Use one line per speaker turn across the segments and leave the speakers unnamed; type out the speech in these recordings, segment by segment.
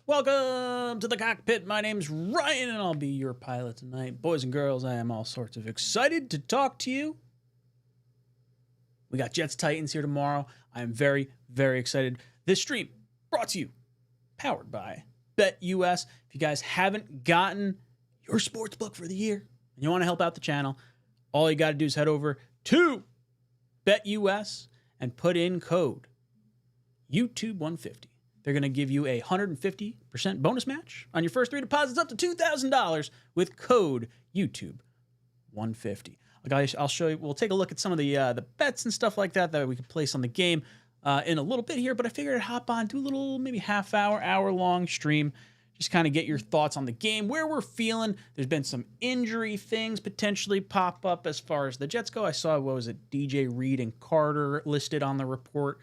Welcome to the cockpit. My name's Ryan, and I'll be your pilot tonight. Boys and girls, I am all sorts of excited to talk to you. We got Jets Titans here tomorrow. I am very, very excited. This stream brought to you, powered by BetUS. If you guys haven't gotten your sports book for the year and you want to help out the channel, all you got to do is head over to BetUS and put in code YouTube150. They're going to give you a 150% bonus match on your first 3 deposits up to $2,000 with code YouTube150. Guys, I'll show you. We'll take a look at some of the bets and stuff like that we can place on the game in a little bit here. But I figured I'd hop on, do a little maybe hour-long stream. Just kind of get your thoughts on the game, where we're feeling. There's been some injury things potentially pop up as far as the Jets go. I saw, what was it, DJ Reed and Carter listed on the report.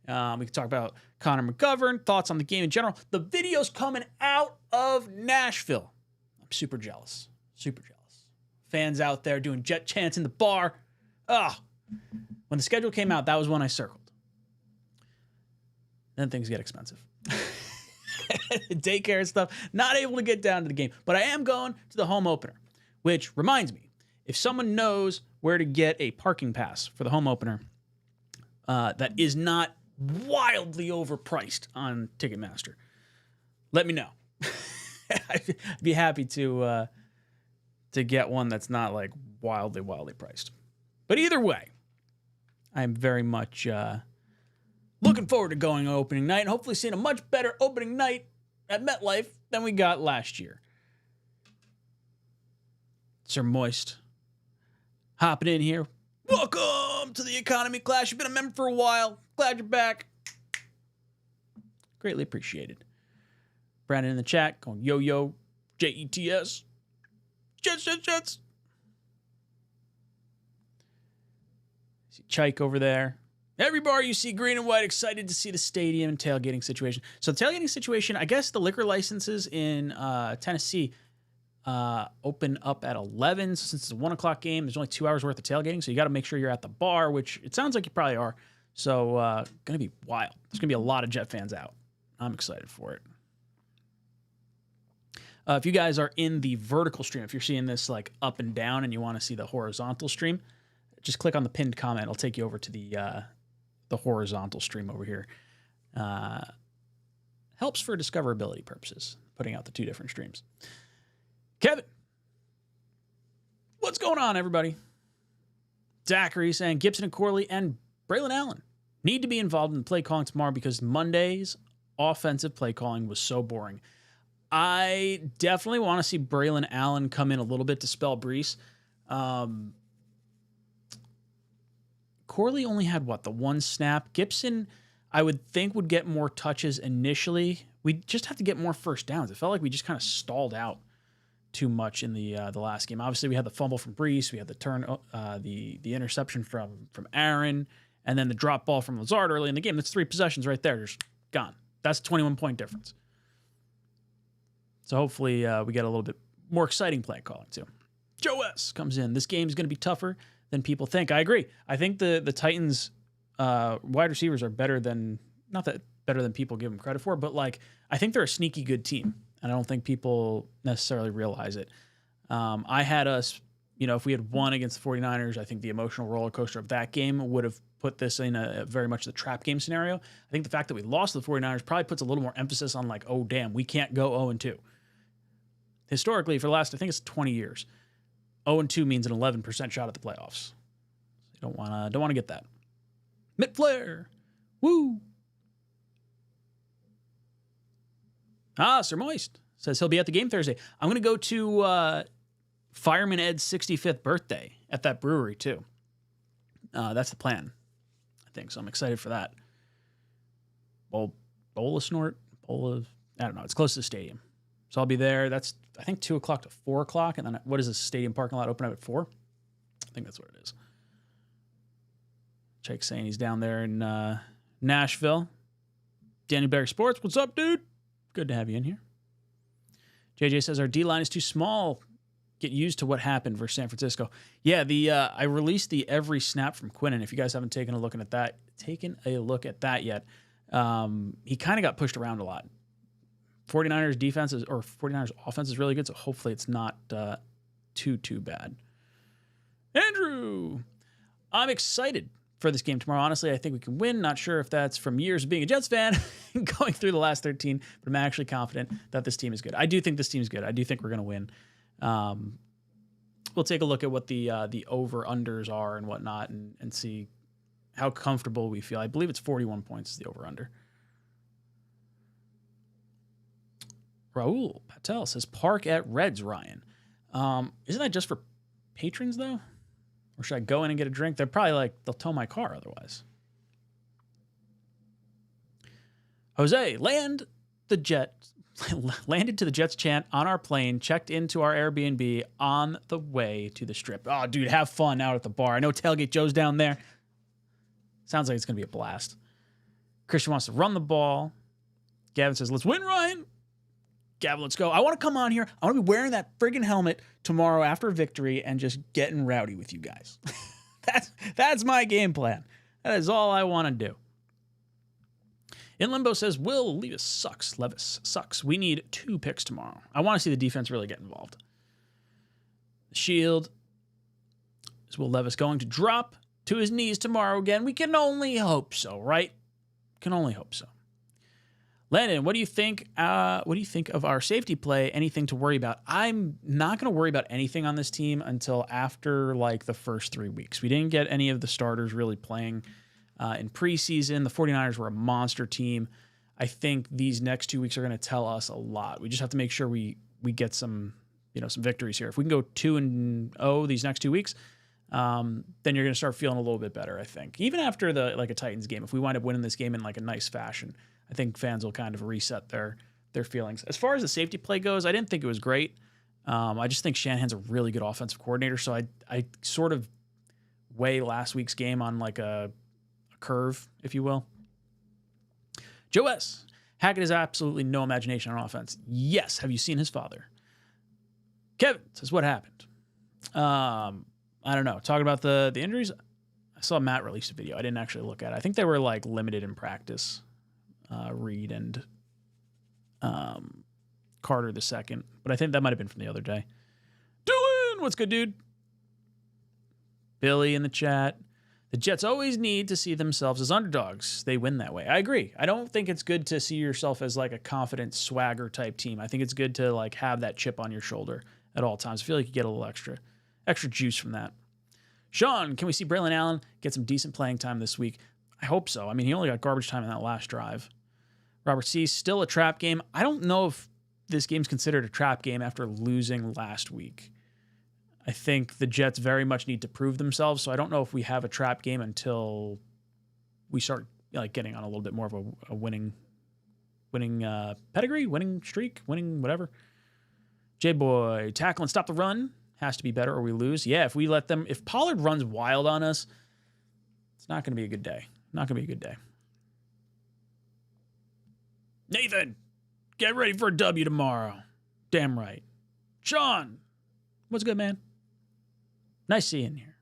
We can talk about Connor McGovern, thoughts on the game in general. The video's coming out of Nashville. I'm super jealous. Super jealous. Fans out there doing Jet chants in the bar. When the schedule came out, that was one I circled. Then things get expensive. Daycare and stuff. Not able to get down to the game. But I am going to the home opener, which reminds me, if someone knows where to get a parking pass for the home opener that is not wildly overpriced on Ticketmaster, let me know. I'd be happy to get one that's not like wildly priced. But either way, I'm very much looking forward to going opening night and hopefully seeing a much better opening night at MetLife than we got last year. Sir Moist hopping in here. Welcome to the Economy Class. You've been a member for a while. Glad you're back. Greatly appreciated. Brandon in the chat going, yo, Jets. Jets. See Chike over there. Every bar you see green and white, excited to see the stadium and tailgating situation. So the tailgating situation, I guess the liquor licenses in Tennessee open up at 11. So since it's a 1 o'clock game, there's only 2 hours worth of tailgating. So you got to make sure you're at the bar, which it sounds like you probably are. So going to be wild. There's going to be a lot of Jet fans out. I'm excited for it. If you guys are in the vertical stream, if you're seeing this like up and down and you want to see the horizontal stream, just click on the pinned comment. It'll take you over to the horizontal stream over here. Helps for discoverability purposes, putting out the 2 different streams. Kevin, what's going on, everybody? Zachary saying Gibson and Corley and Braylon Allen need to be involved in play calling tomorrow because Monday's offensive play calling was so boring. I definitely want to see Braylon Allen come in a little bit to spell Brees. Corley only had, the 1 snap? Gibson, I would think, would get more touches initially. We just have to get more first downs. It felt like we just kind of stalled out too much in the last game. Obviously, we had the fumble from Brees. We had the turn, the interception from Aaron, and then the drop ball from Lazard early in the game. That's 3 possessions right there. Just gone. That's a 21-point difference. So hopefully we get a little bit more exciting play calling too. Joe S. comes in. This game is going to be tougher than people think. I agree. I think the Titans wide receivers are better than people give them credit for, but I think they're a sneaky good team, and I don't think people necessarily realize it. I had us, if we had won against the 49ers, I think the emotional roller coaster of that game would have put this in a very much the trap game scenario. I think the fact that we lost to the 49ers probably puts a little more emphasis on oh damn, we can't go 0-2. Historically, for the last, I think it's 20 years, 0-2 means an 11% shot at the playoffs. You don't want to get that. Mitt Flair, woo! Sir Moist says he'll be at the game Thursday. I'm going to go to Fireman Ed's 65th birthday at that brewery too. That's the plan, I think. So I'm excited for that. Bola snort, I don't know. It's close to the stadium. So I'll be there. That's, I think, 2 o'clock to 4 o'clock. And then what is this stadium parking lot open up at 4? I think that's what it is. Jake's saying he's down there in Nashville. Danny Berry Sports, what's up, dude? Good to have you in here. JJ says our D-line is too small. Get used to what happened versus San Francisco. Yeah, I released the every snap from Quinnen. If you guys haven't taken a look at that yet, he kind of got pushed around a lot. 49ers defense or 49ers offense is really good, so hopefully it's not too bad. Andrew, I'm excited for this game tomorrow. Honestly, I think we can win. Not sure if that's from years of being a Jets fan going through the last 13, but I'm actually confident that this team is good. I do think this team is good. I do think we're going to win. We'll take a look at what the over-unders are and whatnot and see how comfortable we feel. I believe it's 41 points is the over-under. Raul Patel says, park at Reds, Ryan. Isn't that just for patrons, though? Or should I go in and get a drink? They're probably like, they'll tow my car otherwise. Jose, landed to the Jets chant on our plane, checked into our Airbnb on the way to the Strip. Oh, dude, have fun out at the bar. I know Tailgate Joe's down there. Sounds like it's going to be a blast. Christian wants to run the ball. Gavin says, let's win, Ryan. Gavin, let's go. I want to come on here. I want to be wearing that friggin' helmet tomorrow after victory and just getting rowdy with you guys. That's my game plan. That is all I want to do. In Limbo says, Will Levis sucks. We need 2 picks tomorrow. I want to see the defense really get involved. The Shield. Is Will Levis going to drop to his knees tomorrow again? We can only hope so, right? Can only hope so. Landon, what do you think? What do you think of our safety play? Anything to worry about? I'm not going to worry about anything on this team until after like the first 3 weeks. We didn't get any of the starters really playing in preseason. The 49ers were a monster team. I think these next 2 weeks are going to tell us a lot. We just have to make sure we get some victories here. If we can go 2-0 these next 2 weeks, then you're going to start feeling a little bit better, I think. Even after a Titans game, if we wind up winning this game in like a nice fashion, I think fans will kind of reset their feelings. As far as the safety play goes, I didn't think it was great. I just think Shanahan's a really good offensive coordinator, so I sort of weigh last week's game on like a curve, if you will. Joe S. Hackett has absolutely no imagination on offense. Yes. Have you seen his father? Kevin says, what happened? I don't know. Talking about the injuries, I saw Matt release a video. I didn't actually look at it. I think they were like limited in practice. Reed and Carter the second, but I think that might have been from the other day. Dylan, what's good, dude? Billy in the chat. The Jets always need to see themselves as underdogs. They win that way. I agree. I don't think it's good to see yourself as like a confident swagger type team. I think it's good to like have that chip on your shoulder at all times. I feel like you get a little extra juice from that. Sean, can we see Braylon Allen get some decent playing time this week? I hope so. I mean, he only got garbage time in that last drive. Robert C. Still a trap game. I don't know if this game's considered a trap game after losing last week. I think the Jets very much need to prove themselves, so I don't know if we have a trap game until we start like getting on a little bit more of a winning pedigree, winning streak, winning whatever. J-Boy, tackle and stop the run has to be better or we lose. Yeah, if Pollard runs wild on us, it's not going to be a good day. Not going to be a good day. Nathan, get ready for a W tomorrow. Damn right. Sean, what's good, man? Nice seeing you here.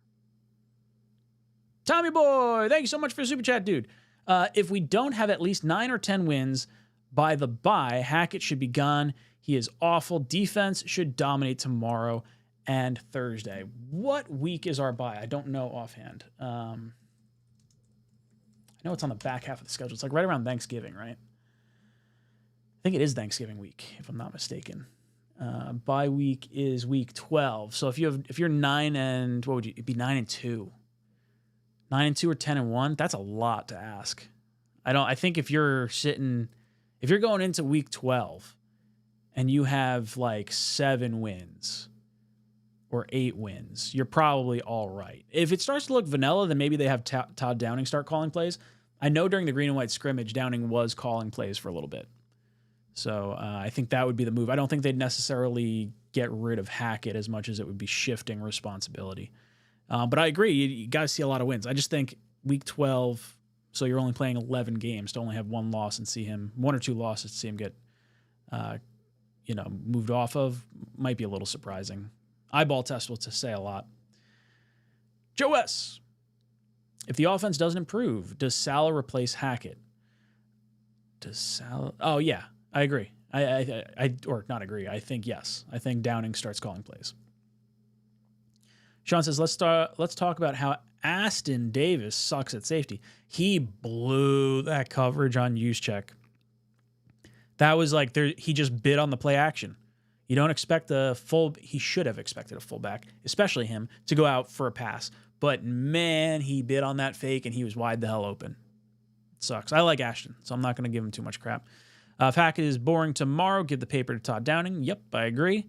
Tommy boy, thank you so much for the super chat, dude. If we don't have at least 9 or 10 wins by the bye, Hackett should be gone. He is awful. Defense should dominate tomorrow and Thursday. What week is our bye? I don't know offhand. I know it's on the back half of the schedule. It's like right around Thanksgiving, right? I think it is Thanksgiving week, if I'm not mistaken. Bye week is week 12. So if you're 9 and what would you? It'd be 9 and 2. 9 and 2 or 10 and 1. That's a lot to ask. I think if you're going into week 12 and you have like 7 wins or 8 wins, you're probably all right. If it starts to look vanilla, then maybe they have Todd Downing start calling plays. I know during the green and white scrimmage, Downing was calling plays for a little bit. So I think that would be the move. I don't think they'd necessarily get rid of Hackett as much as it would be shifting responsibility. But I agree. You got to see a lot of wins. I just think week 12, so you're only playing 11 games to only have 1 loss and see him, 1 or 2 losses to see him get, moved off of might be a little surprising. Eyeball test will to say a lot. Joe S. If the offense doesn't improve, does Salah replace Hackett? Oh, yeah. I agree. Or not agree. I think yes. I think Downing starts calling plays. Sean says, let's talk about how Aston Davis sucks at safety. He blew that coverage on 𝐂𝐻𝐥𝐢𝐷. That was like he just bid on the play action. You don't expect he should have expected a fullback, especially him, to go out for a pass. But man, he bid on that fake and he was wide the hell open. It sucks. I like Ashton, so I'm not going to give him too much crap. If Hackett is boring tomorrow, give the paper to Todd Downing. Yep, I agree.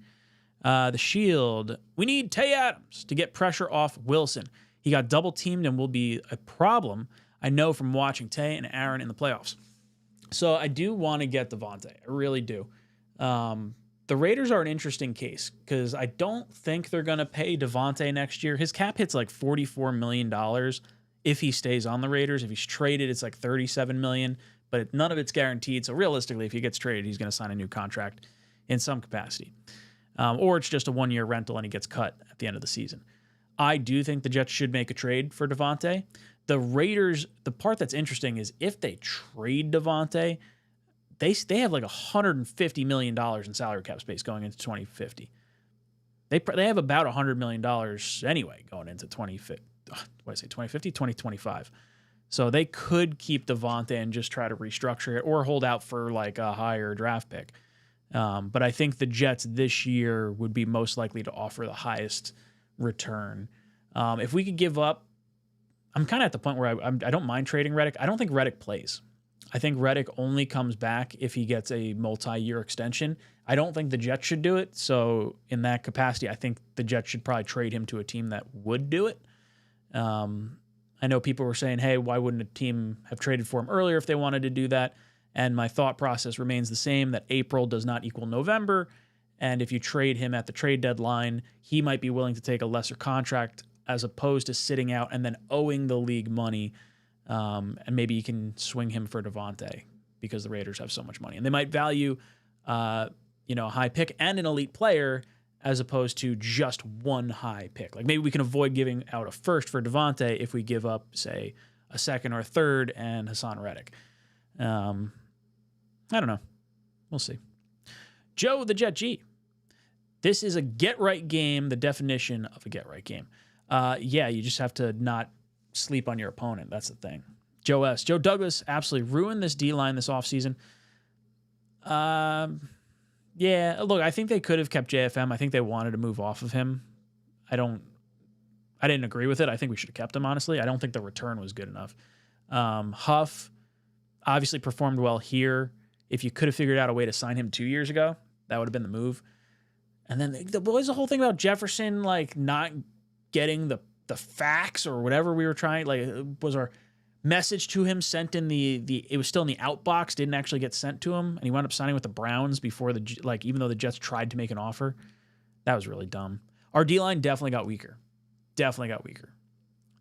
The Shield. We need Tay Adams to get pressure off Wilson. He got double teamed and will be a problem. I know from watching Tay and Aaron in the playoffs. So I do want to get Devontae. I really do. The Raiders are an interesting case because I don't think they're going to pay Devontae next year. His cap hit's like $44 million if he stays on the Raiders. If he's traded, it's like $37 million, but none of it's guaranteed. So realistically, if he gets traded, he's going to sign a new contract in some capacity. Or it's just a one-year rental and he gets cut at the end of the season. I do think the Jets should make a trade for Devontae. The Raiders, the part that's interesting is if they trade Devontae, they have like $150 million in salary cap space going into 2050. They have about $100 million anyway going into 2025. So they could keep Devontae and just try to restructure it or hold out for like a higher draft pick. But I think the Jets this year would be most likely to offer the highest return. If we could give up, I'm kind of at the point where I don't mind trading Reddick. I don't think Reddick plays. I think Reddick only comes back if he gets a multi-year extension. I don't think the Jets should do it. So in that capacity, I think the Jets should probably trade him to a team that would do it. I know people were saying, hey, why wouldn't a team have traded for him earlier if they wanted to do that? And my thought process remains the same, that April does not equal November. And if you trade him at the trade deadline, he might be willing to take a lesser contract as opposed to sitting out and then owing the league money. And maybe you can swing him for Devontae because the Raiders have so much money. And they might value a high pick and an elite player as opposed to just one high pick. Like maybe we can avoid giving out a first for Devontae if we give up, say, a second or a third and Hassan Reddick. I don't know. We'll see. Joe the Jet G. This is a get-right game, the definition of a get-right game. Yeah, you just have to not sleep on your opponent. That's the thing. Joe S. Joe Douglas absolutely ruined this D-line this offseason. Yeah, look, I think they could have kept JFM. I think they wanted to move off of him. I didn't agree with it. I think we should have kept him, honestly. I don't think the return was good enough. Huff obviously performed well here. If you could have figured out a way to sign him 2 years ago, that would have been the move. And then there was the whole thing about Jefferson, like, not getting the facts or whatever we were trying. Like, was our message to him sent in it was still in the outbox, didn't actually get sent to him, and he wound up signing with the Browns before even though the Jets tried to make an offer. That was really dumb. Our D-line definitely got weaker.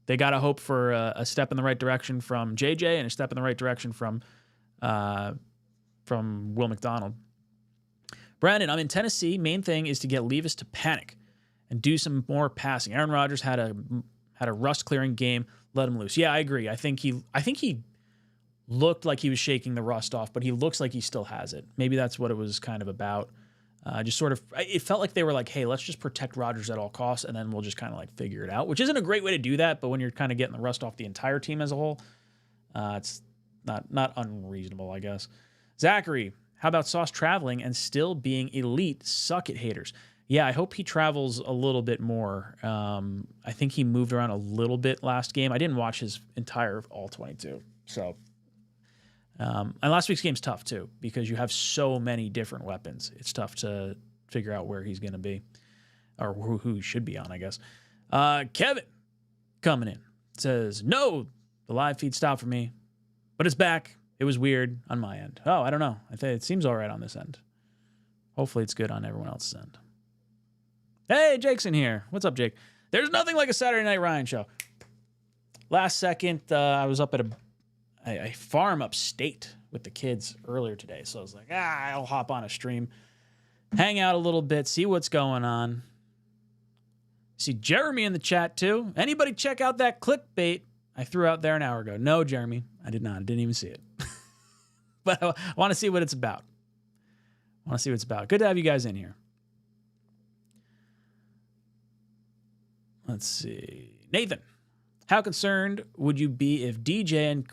They got to hope for a step in the right direction from JJ and a step in the right direction from Will McDonald. Brandon, I'm in Tennessee. Main thing is to get Levis to panic and do some more passing. Aaron Rodgers had a rust clearing game. Let him loose. Yeah, I agree. I think he looked like he was shaking the rust off, but he looks like he still has it. Maybe that's what it was kind of about. It felt like they were like, hey, let's just protect Rodgers at all costs, and then we'll just kind of like figure it out, which isn't a great way to do that. But when you're kind of getting the rust off the entire team as a whole, it's not unreasonable, I guess. Zachary, how about Sauce traveling and still being elite? Suck it, haters. Yeah, I hope he travels a little bit more. I think he moved around a little bit last game. I didn't watch his entire all 22. So, and last week's game's tough too because you have so many different weapons. It's tough to figure out where he's going to be or who he should be on, I guess. Kevin coming in says, no, the live feed stopped for me, but it's back. It was weird on my end. Oh, I don't know. I think it seems all right on this end. Hopefully it's good on everyone else's end. Hey, Jake's in here. What's up, Jake? There's nothing like a Saturday Night Ryan show. Last second, I was up at a farm upstate with the kids earlier today. So I was like, I'll hop on a stream, hang out a little bit, see what's going on. See Jeremy in the chat, too. Anybody check out that clickbait I threw out there an hour ago? No, Jeremy, I did not. I didn't even see it. But I want to see what it's about. I want to see what it's about. Good to have you guys in here. Let's see. Nathan, how concerned would you be if DJ and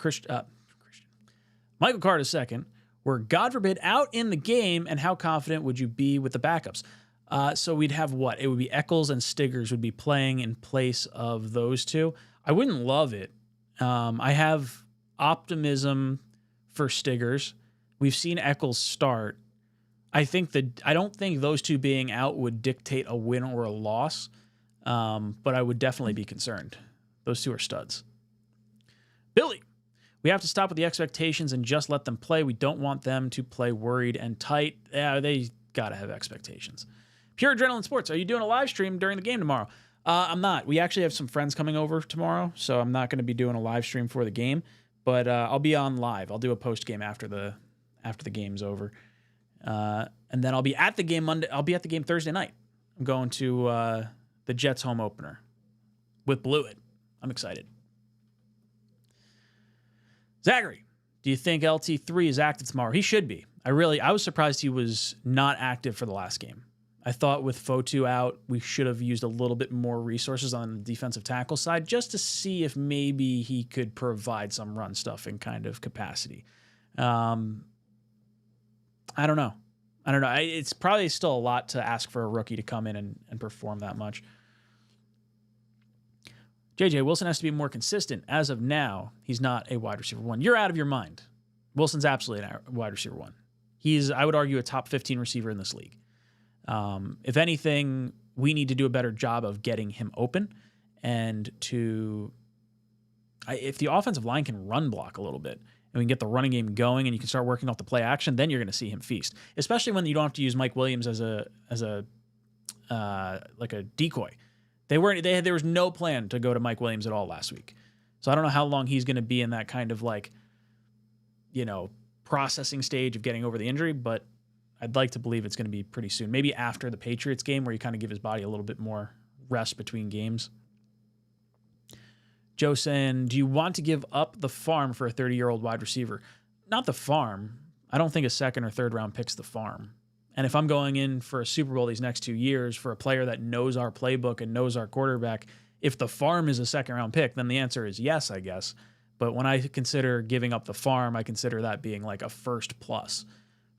Michael Carter II were, God forbid, out in the game, and how confident would you be with the backups? So we'd have what? It would be Eccles and Stiggers would be playing in place of those two. I wouldn't love it. I have optimism for Stiggers. We've seen Eccles start. I don't think those two being out would dictate a win or a loss, but I would definitely be concerned. Those two are studs. Billy, we have to stop with the expectations and just let them play. We don't want them to play worried and tight. Yeah, they got to have expectations. Pure Adrenaline Sports, are you doing a live stream during the game tomorrow? I'm not. We actually have some friends coming over tomorrow, so I'm not going to be doing a live stream for the game, but I'll be on live. I'll do a post game after the game's over, and then I'll be at the game Monday. I'll be at the game Thursday night. I'm going to the Jets home opener with Blewett. I'm excited. Zachary, do you think LT3 is active tomorrow? He should be. I was surprised he was not active for the last game. I thought with Fotu out, we should have used a little bit more resources on the defensive tackle side just to see if maybe he could provide some run stuff in kind of capacity. I don't know. It's probably still a lot to ask for a rookie to come in and perform that much. JJ, Wilson has to be more consistent. As of now, he's not a wide receiver one. You're out of your mind. Wilson's absolutely a wide receiver one. He's, I would argue, a top 15 receiver in this league. If anything, we need to do a better job of getting him open, and if the offensive line can run block a little bit and we can get the running game going and you can start working off the play action, then you're going to see him feast, especially when you don't have to use Mike Williams as a decoy. There was no plan to go to Mike Williams at all last week. So I don't know how long he's going to be in that kind of processing stage of getting over the injury, but I'd like to believe it's going to be pretty soon. Maybe after the Patriots game where you kind of give his body a little bit more rest between games. Joe saying, do you want to give up the farm for a 30-year-old wide receiver? Not the farm. I don't think a second or third round pick's the farm. And if I'm going in for a Super Bowl these next 2 years for a player that knows our playbook and knows our quarterback, if the farm is a second-round pick, then the answer is yes, I guess. But when I consider giving up the farm, I consider that being like a first plus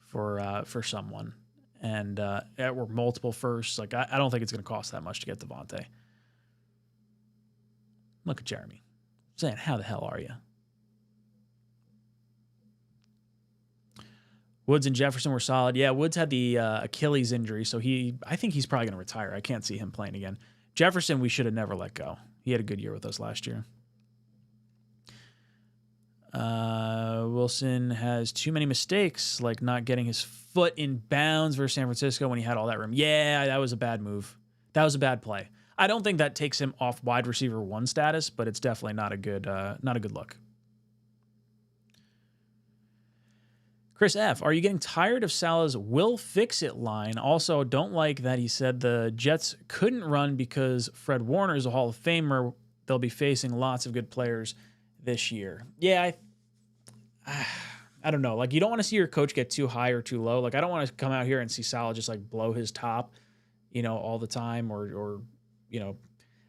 for someone. And or multiple firsts. Like I don't think it's going to cost that much to get Devontae. Look at Jeremy. Saying, how the hell are you? Woods and Jefferson were solid. Yeah, Woods had the Achilles injury, so I think he's probably going to retire. I can't see him playing again. Jefferson, we should have never let go. He had a good year with us last year. Wilson has too many mistakes, like not getting his foot in bounds versus San Francisco when he had all that room. Yeah, that was a bad move. That was a bad play. I don't think that takes him off wide receiver one status, but it's definitely not a good look. Chris F., are you getting tired of Salah's will fix it line? Also, don't like that he said the Jets couldn't run because Fred Warner is a Hall of Famer. They'll be facing lots of good players this year. Yeah, I don't know. Like, you don't want to see your coach get too high or too low. Like, I don't want to come out here and see Salah just like blow his top, all the time or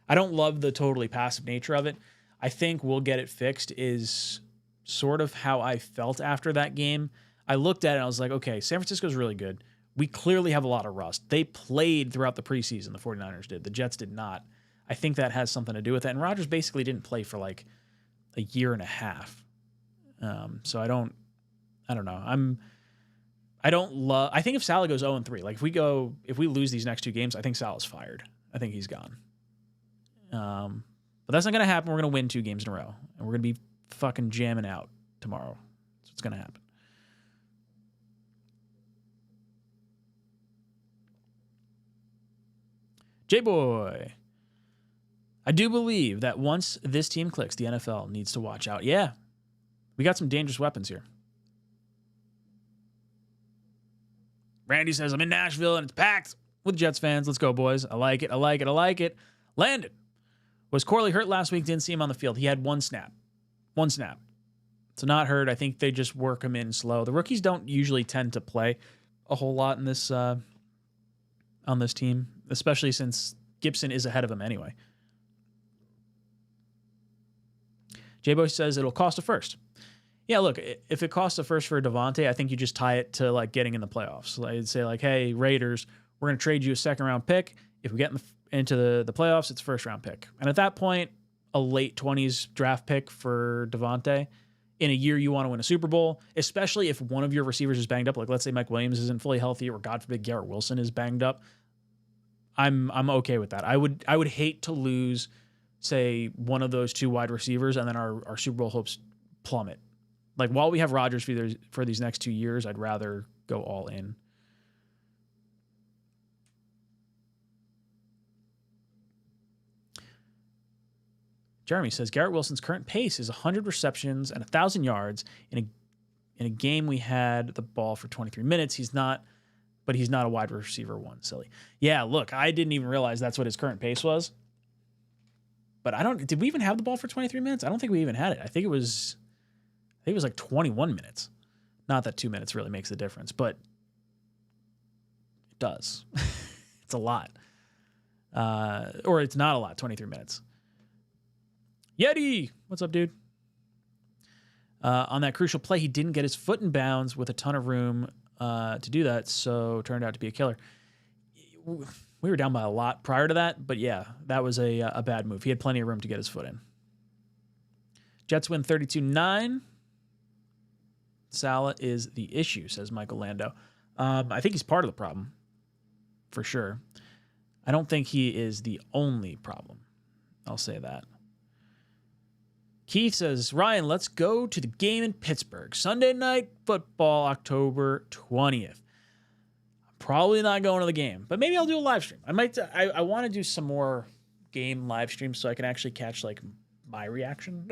I don't love the totally passive nature of it. I think we'll get it fixed is sort of how I felt after that game. I looked at it and I was like, okay, San Francisco's really good. We clearly have a lot of rust. They played throughout the preseason, the 49ers did. The Jets did not. I think that has something to do with it. And Rodgers basically didn't play for like a year and a half. So I don't know. I think if Salah goes 0-3, like if we lose these next two games, I think Salah's fired. I think he's gone. But that's not going to happen. We're going to win 2 games in a row. And we're going to be fucking jamming out tomorrow. That's what's going to happen. J-Boy. I do believe that once this team clicks, the NFL needs to watch out. Yeah. We got some dangerous weapons here. Randy says, I'm in Nashville and it's packed with Jets fans. Let's go, boys. I like it. I like it. I like it. Landon. Was Corley hurt last week? Didn't see him on the field. He had one snap. So not hurt. I think they just work him in slow. The rookies don't usually tend to play a whole lot in this on this team, especially since Gibson is ahead of him anyway. J-Boy says it'll cost a first. Yeah, look, if it costs a first for Devontae, I think you just tie it to like getting in the playoffs. I'd say like, hey, Raiders, we're going to trade you a second-round pick. If we get into the playoffs, it's a first-round pick. And at that point, a late 20s draft pick for Devontae in a year you want to win a Super Bowl, especially if one of your receivers is banged up. Like let's say Mike Williams isn't fully healthy, or God forbid Garrett Wilson is banged up. I'm okay with that. I would hate to lose, say, one of those two wide receivers, and then our Super Bowl hopes plummet. Like while we have Rodgers for these next 2 years, I'd rather go all in. Jeremy says Garrett Wilson's current pace is 100 receptions and 1,000 yards in a game we had the ball for 23 minutes. He's not a wide receiver one. Silly. Yeah, look, I didn't even realize that's what his current pace was. But did we even have the ball for 23 minutes? I don't think we even had it. I think it was like 21 minutes. Not that 2 minutes really makes a difference, but it does. It's a lot. Or it's not a lot, 23 minutes. Yeti, what's up, dude? On that crucial play, he didn't get his foot in bounds with a ton of room to do that, so turned out to be a killer. We were down by a lot prior to that, but yeah, that was a bad move. He had plenty of room to get his foot in. Jets win 32-9. Salah is the issue, says Michael Lando. I think he's part of the problem, for sure. I don't think he is the only problem. I'll say that. Keith says, Ryan, let's go to the game in Pittsburgh. Sunday night football, October 20th. I'm probably not going to the game, but maybe I'll do a live stream. I want to do some more game live streams so I can actually catch like my reaction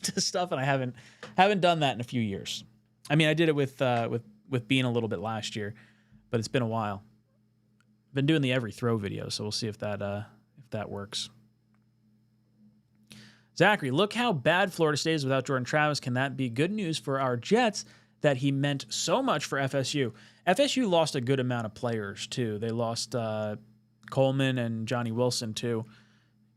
to stuff, and I haven't done that in a few years. I mean, I did it with Bean a little bit last year, but it's been a while. I've been doing the every throw video, so we'll see if that works. Zachary, look how bad Florida State is without Jordan Travis. Can that be good news for our Jets that he meant so much for FSU? FSU lost a good amount of players, too. They lost Coleman and Johnny Wilson, too,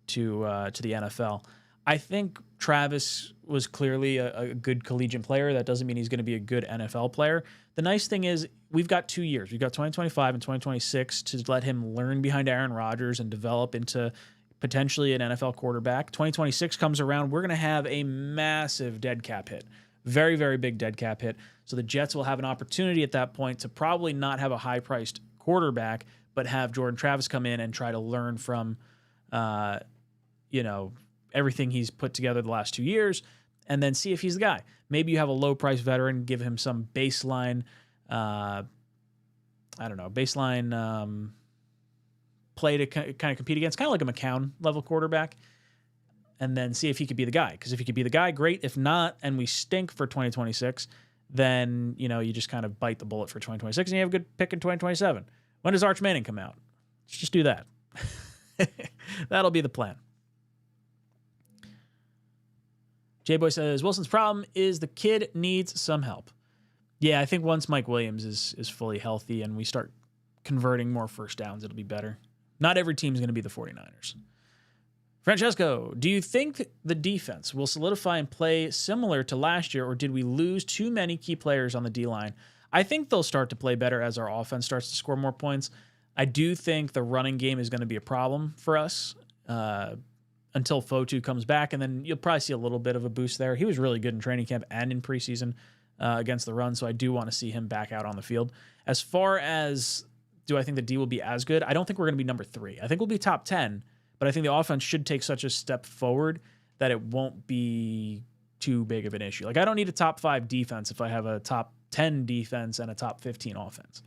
to the NFL. I think Travis was clearly a good collegiate player. That doesn't mean he's going to be a good NFL player. The nice thing is we've got 2 years. We've got 2025 and 2026 to let him learn behind Aaron Rodgers and develop into potentially an NFL quarterback. 2026 comes around, we're going to have a massive dead cap hit. Very, very big dead cap hit. So the Jets will have an opportunity at that point to probably not have a high-priced quarterback, but have Jordan Travis come in and try to learn from, everything he's put together the last 2 years, and then see if he's the guy. Maybe you have a low-price veteran, give him some baseline, play to kind of compete against, kind of like a McCown level quarterback, and then see if he could be the guy. Because if he could be the guy, great. If not, and we stink for 2026, then you just kind of bite the bullet for 2026, and you have a good pick in 2027. When does Arch Manning come out? Let's just do that. That'll be the plan. J-Boy says, Wilson's problem is the kid needs some help. Yeah, I think once Mike Williams is fully healthy and we start converting more first downs, it'll be better. Not every team is going to be the 49ers. Francesco, do you think the defense will solidify and play similar to last year, or did we lose too many key players on the D-line? I think they'll start to play better as our offense starts to score more points. I do think the running game is going to be a problem for us until Fotu comes back, and then you'll probably see a little bit of a boost there. He was really good in training camp and in preseason against the run, so I do want to see him back out on the field. As far as do I think the D will be as good? I don't think we're going to be number 3. I think we'll be top 10, but I think the offense should take such a step forward that it won't be too big of an issue. Like, I don't need a top 5 defense if I have a top 10 defense and a top 15 offense.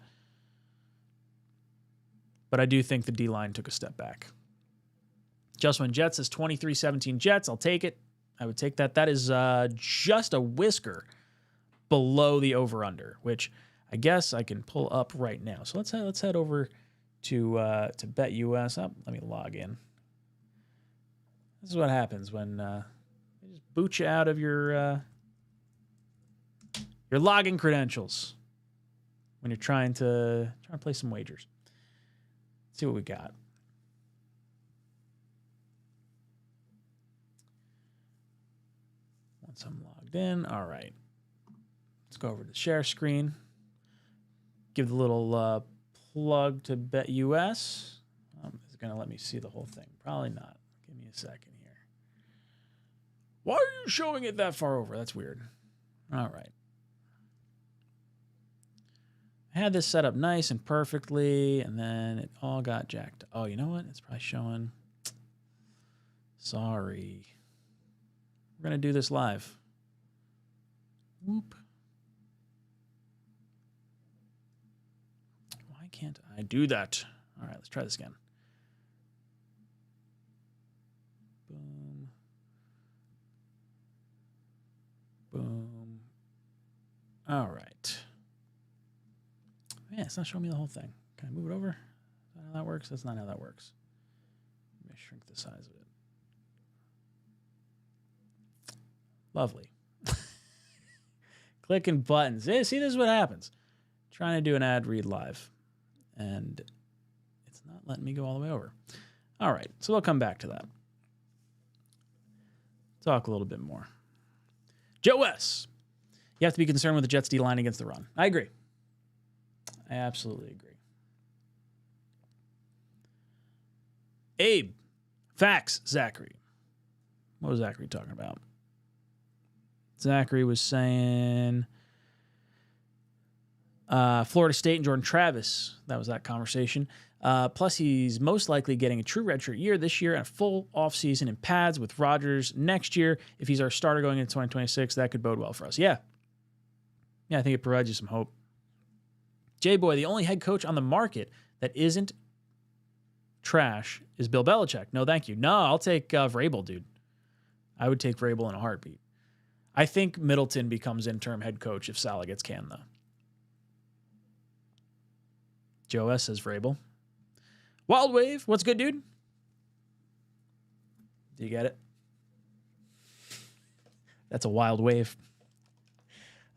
But I do think the D-line took a step back. Just When Jets is 23-17 Jets. I'll take it. I would take that. That is just a whisker below the over-under, which I guess I can pull up right now. So let's head over to BetUS. Oh, let me log in. This is what happens when they just boot you out of your login credentials when you're trying to play some wagers. Let's see what we got. Once I'm logged in, all right. Let's go over to the share screen. Give the little plug to BetUS. Is it going to let me see the whole thing? Probably not. Give me a second here. Why are you showing it that far over? That's weird. All right. I had this set up nice and perfectly, and then it all got jacked. Oh, you know what? It's probably showing. Sorry. We're going to do this live. Whoop. Why can't I do that? All right, let's try this again. Boom. Boom. All right. Man, it's not showing me the whole thing. Can I move it over? Is that how that works? That's not how that works. Let me shrink the size of it. Lovely. Clicking buttons. Hey, see, this is what happens. Trying to do an ad read live. And it's not letting me go all the way over. All right, so we'll come back to that. Talk a little bit more. Joe S. You have to be concerned with the Jets' D-line against the run. I agree. I absolutely agree. Abe. Facts, Zachary. What was Zachary talking about? Zachary was saying Florida State and Jordan Travis. That was that conversation. Plus, he's most likely getting a true redshirt year this year and a full offseason in pads with Rodgers next year. If he's our starter going into 2026, that could bode well for us. Yeah. Yeah, I think it provides you some hope. J-Boy, the only head coach on the market that isn't trash is Bill Belichick. No, thank you. No, I'll take Vrabel, dude. I would take Vrabel in a heartbeat. I think Middleton becomes interim head coach if Saleh gets canned, though. Joe S. says Vrabel. Wild Wave, what's good, dude? Do you get it? That's a wild wave.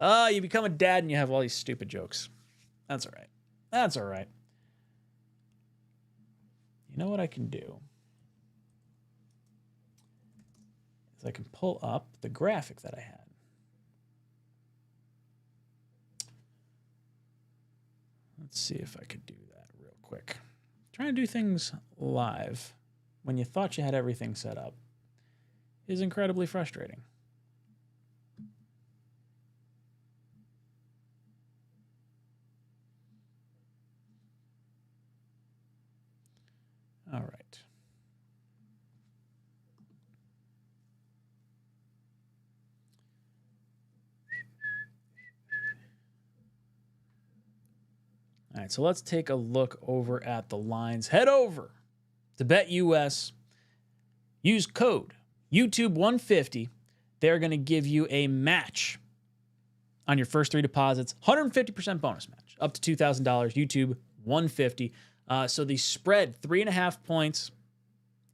You become a dad and you have all these stupid jokes. That's all right. That's all right. You know what I can do? Is I can pull up the graphic that I had. Let's see if I could do that real quick. Trying to do things live when you thought you had everything set up is incredibly frustrating. All right. All right, so let's take a look over at the lines. Head over to BetUS. Use code YouTube150. They're going to give you a match on your first 3 deposits. 150% bonus match, up to $2,000. YouTube 150. So the spread, 3.5 points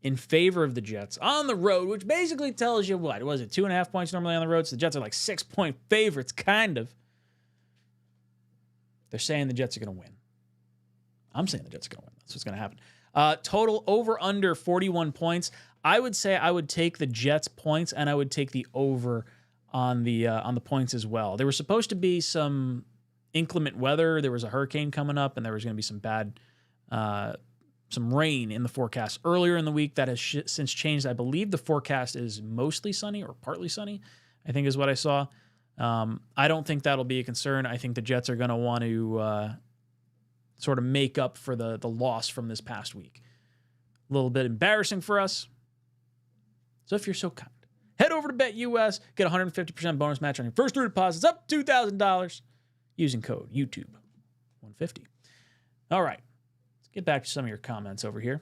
in favor of the Jets on the road, which basically tells you what? Was it 2.5 points normally on the road? So the Jets are like 6-point favorites, kind of. They're saying the Jets are going to win. I'm saying the Jets are going to win. That's what's going to happen. Total over under 41 points. I would say I would take the Jets points and I would take the over on the points as well. There was supposed to be some inclement weather. There was a hurricane coming up and there was going to be some bad some rain in the forecast earlier in the week. That has since changed. I believe the forecast is mostly sunny or partly sunny, I think is what I saw. I don't think that'll be a concern. I think the Jets are going to want to sort of make up for the loss from this past week. A little bit embarrassing for us. So if you're so kind, head over to BetUS, get a 150% bonus match on your first 3 deposits up to $2,000 using code YouTube150. All right. Get back to some of your comments over here.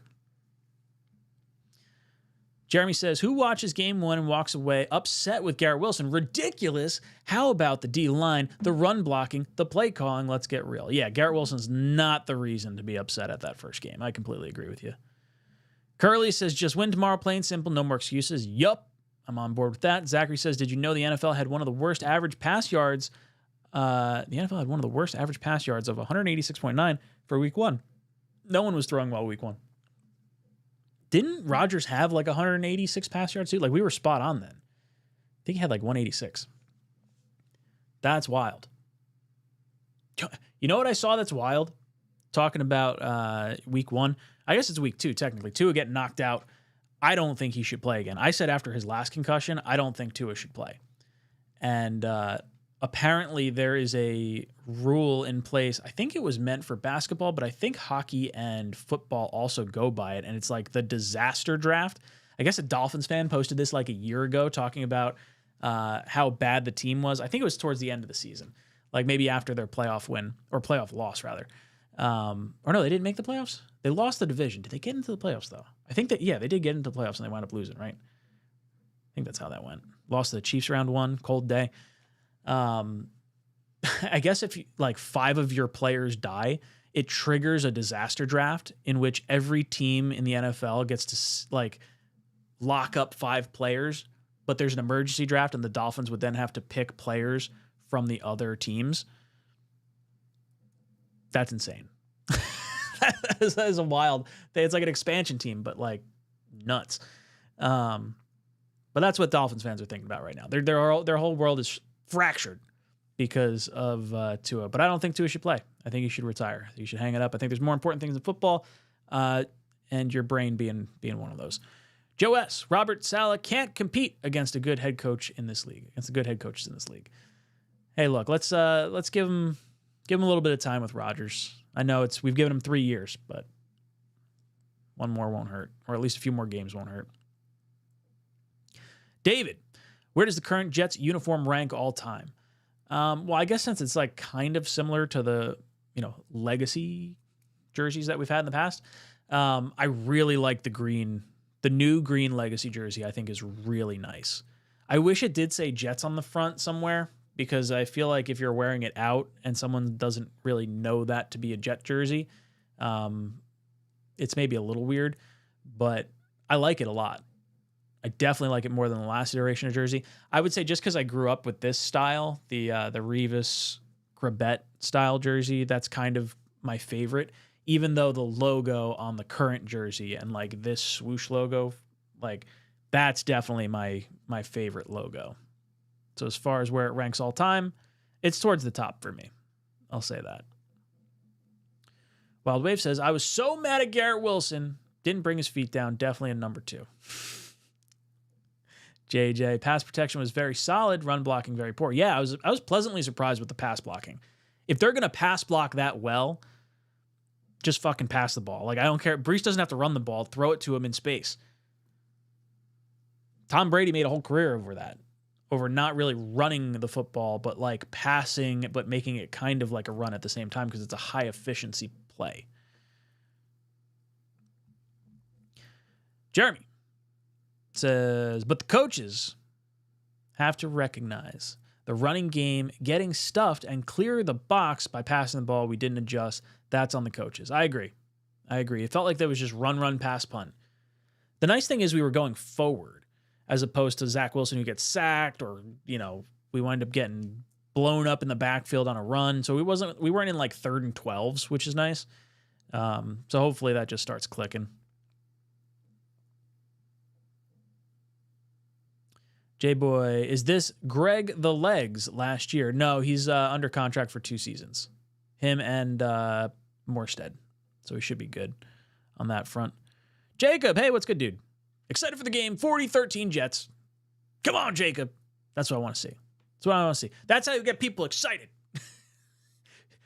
Jeremy says, who watches game 1 and walks away upset with Garrett Wilson? Ridiculous. How about the D-line, the run blocking, the play calling? Let's get real. Yeah, Garrett Wilson's not the reason to be upset at that first game. I completely agree with you. Curly says, just win tomorrow, plain simple, no more excuses. Yup, I'm on board with that. Zachary says, did you know the NFL had one of the worst average pass yards The NFL had one of the worst average pass yards of 186.9 for week 1. No one was throwing well week 1. Didn't Rodgers have like 186 pass yards too? Like we were spot on then. I think he had like 186. That's wild. You know what I saw that's wild? Talking about week 1. I guess it's week 2, technically. Tua getting knocked out. I don't think he should play again. I said after his last concussion, I don't think Tua should play. And apparently there is a rule in place. I think it was meant for basketball, but I think hockey and football also go by it. And it's like the disaster draft. I guess a Dolphins fan posted this like a year ago talking about how bad the team was. I think it was towards the end of the season, like maybe after their playoff win or playoff loss rather. Or no, they didn't make the playoffs. They lost the division. Did they get into the playoffs though? I think that, yeah, they did get into the playoffs and they wound up losing, right? I think that's how that went. Lost to the Chiefs round 1, cold day. I guess if you, like 5 of your players die, it triggers a disaster draft in which every team in the NFL gets to like lock up 5 players, but there's an emergency draft and the Dolphins would then have to pick players from the other teams. That's insane. that is a wild thing. It's like an expansion team, but like nuts. But that's what Dolphins fans are thinking about right now. Their whole world is fractured because of Tua. But I don't think Tua should play. I think he should retire. You should hang it up. I think there's more important things in football, and your brain being one of those. Joe S. Robert Saleh can't compete against a good head coach in this league. Against the good head coaches in this league. Hey, look, let's give him a little bit of time with Rodgers. I know we've given him 3 years, but one more won't hurt, or at least a few more games won't hurt. David, where does the current Jets uniform rank all time? Well, I guess since it's like kind of similar to the legacy jerseys that we've had in the past, I really like the new green legacy jersey. I think is really nice. I wish it did say Jets on the front somewhere, because I feel like if you're wearing it out and someone doesn't really know that to be a Jet jersey, it's maybe a little weird, but I like it a lot. I definitely like it more than the last iteration of jersey. I would say just because I grew up with this style, the Revis Grabet style jersey, that's kind of my favorite, even though the logo on the current jersey and like this swoosh logo, like that's definitely my favorite logo. So as far as where it ranks all time, it's towards the top for me. I'll say that. Wild Wave says, I was so mad at Garrett Wilson. Didn't bring his feet down. Definitely a number 2. JJ, pass protection was very solid. Run blocking very poor. Yeah, I was pleasantly surprised with the pass blocking. If they're going to pass block that well, just fucking pass the ball. Like, I don't care. Brees doesn't have to run the ball. Throw it to him in space. Tom Brady made a whole career over not really running the football, but like passing, but making it kind of like a run at the same time because it's a high efficiency play. Jeremy says, but the coaches have to recognize the running game getting stuffed and clear the box by passing the ball. We didn't adjust. That's on the coaches. I agree. It felt like there was just run, pass, punt. The nice thing is we were going forward, as opposed to Zach Wilson who gets sacked, or, we wind up getting blown up in the backfield on a run. So we weren't in like 3rd and 12s, which is nice. So hopefully that just starts clicking. J-Boy, is this Greg the Legs last year? No, he's under contract for 2 seasons. Him and Morstead. So he should be good on that front. Jacob, hey, what's good, dude? Excited for the game. 40-13 Jets. Come on, Jacob. That's what I want to see. That's how you get people excited.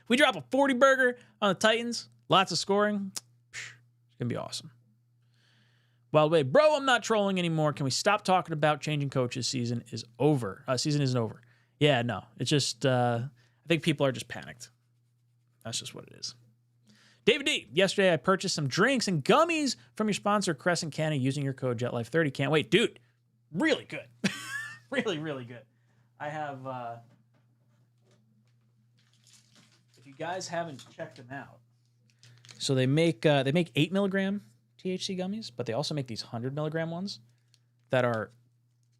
We drop a 40 burger on the Titans. Lots of scoring. It's going to be awesome. Wild Wave, bro, I'm not trolling anymore. Can we stop talking about changing coaches? Season is over. Season isn't over. Yeah, no. It's just, I think people are just panicked. That's just what it is. David D, yesterday I purchased some drinks and gummies from your sponsor, Crescent Candy, using your code JETLIFE30. Can't wait. Dude, really good. Really, really good. I have, if you guys haven't checked them out, so they make 8 milligram THC gummies, but they also make these 100 milligram ones that are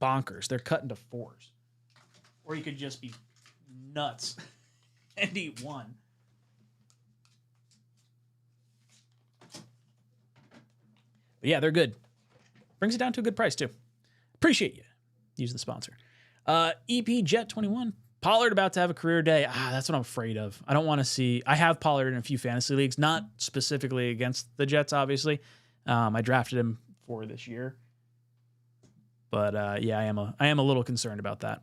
bonkers. They're cut into 4s. Or you could just be nuts and eat one. But yeah, they're good. Brings it down to a good price, too. Appreciate you. Use the sponsor. EP Jet 21. Pollard about to have a career day. That's what I'm afraid of. I don't want to see. I have Pollard in a few fantasy leagues, not specifically against the Jets, obviously. I drafted him for this year. But yeah, I am a little concerned about that.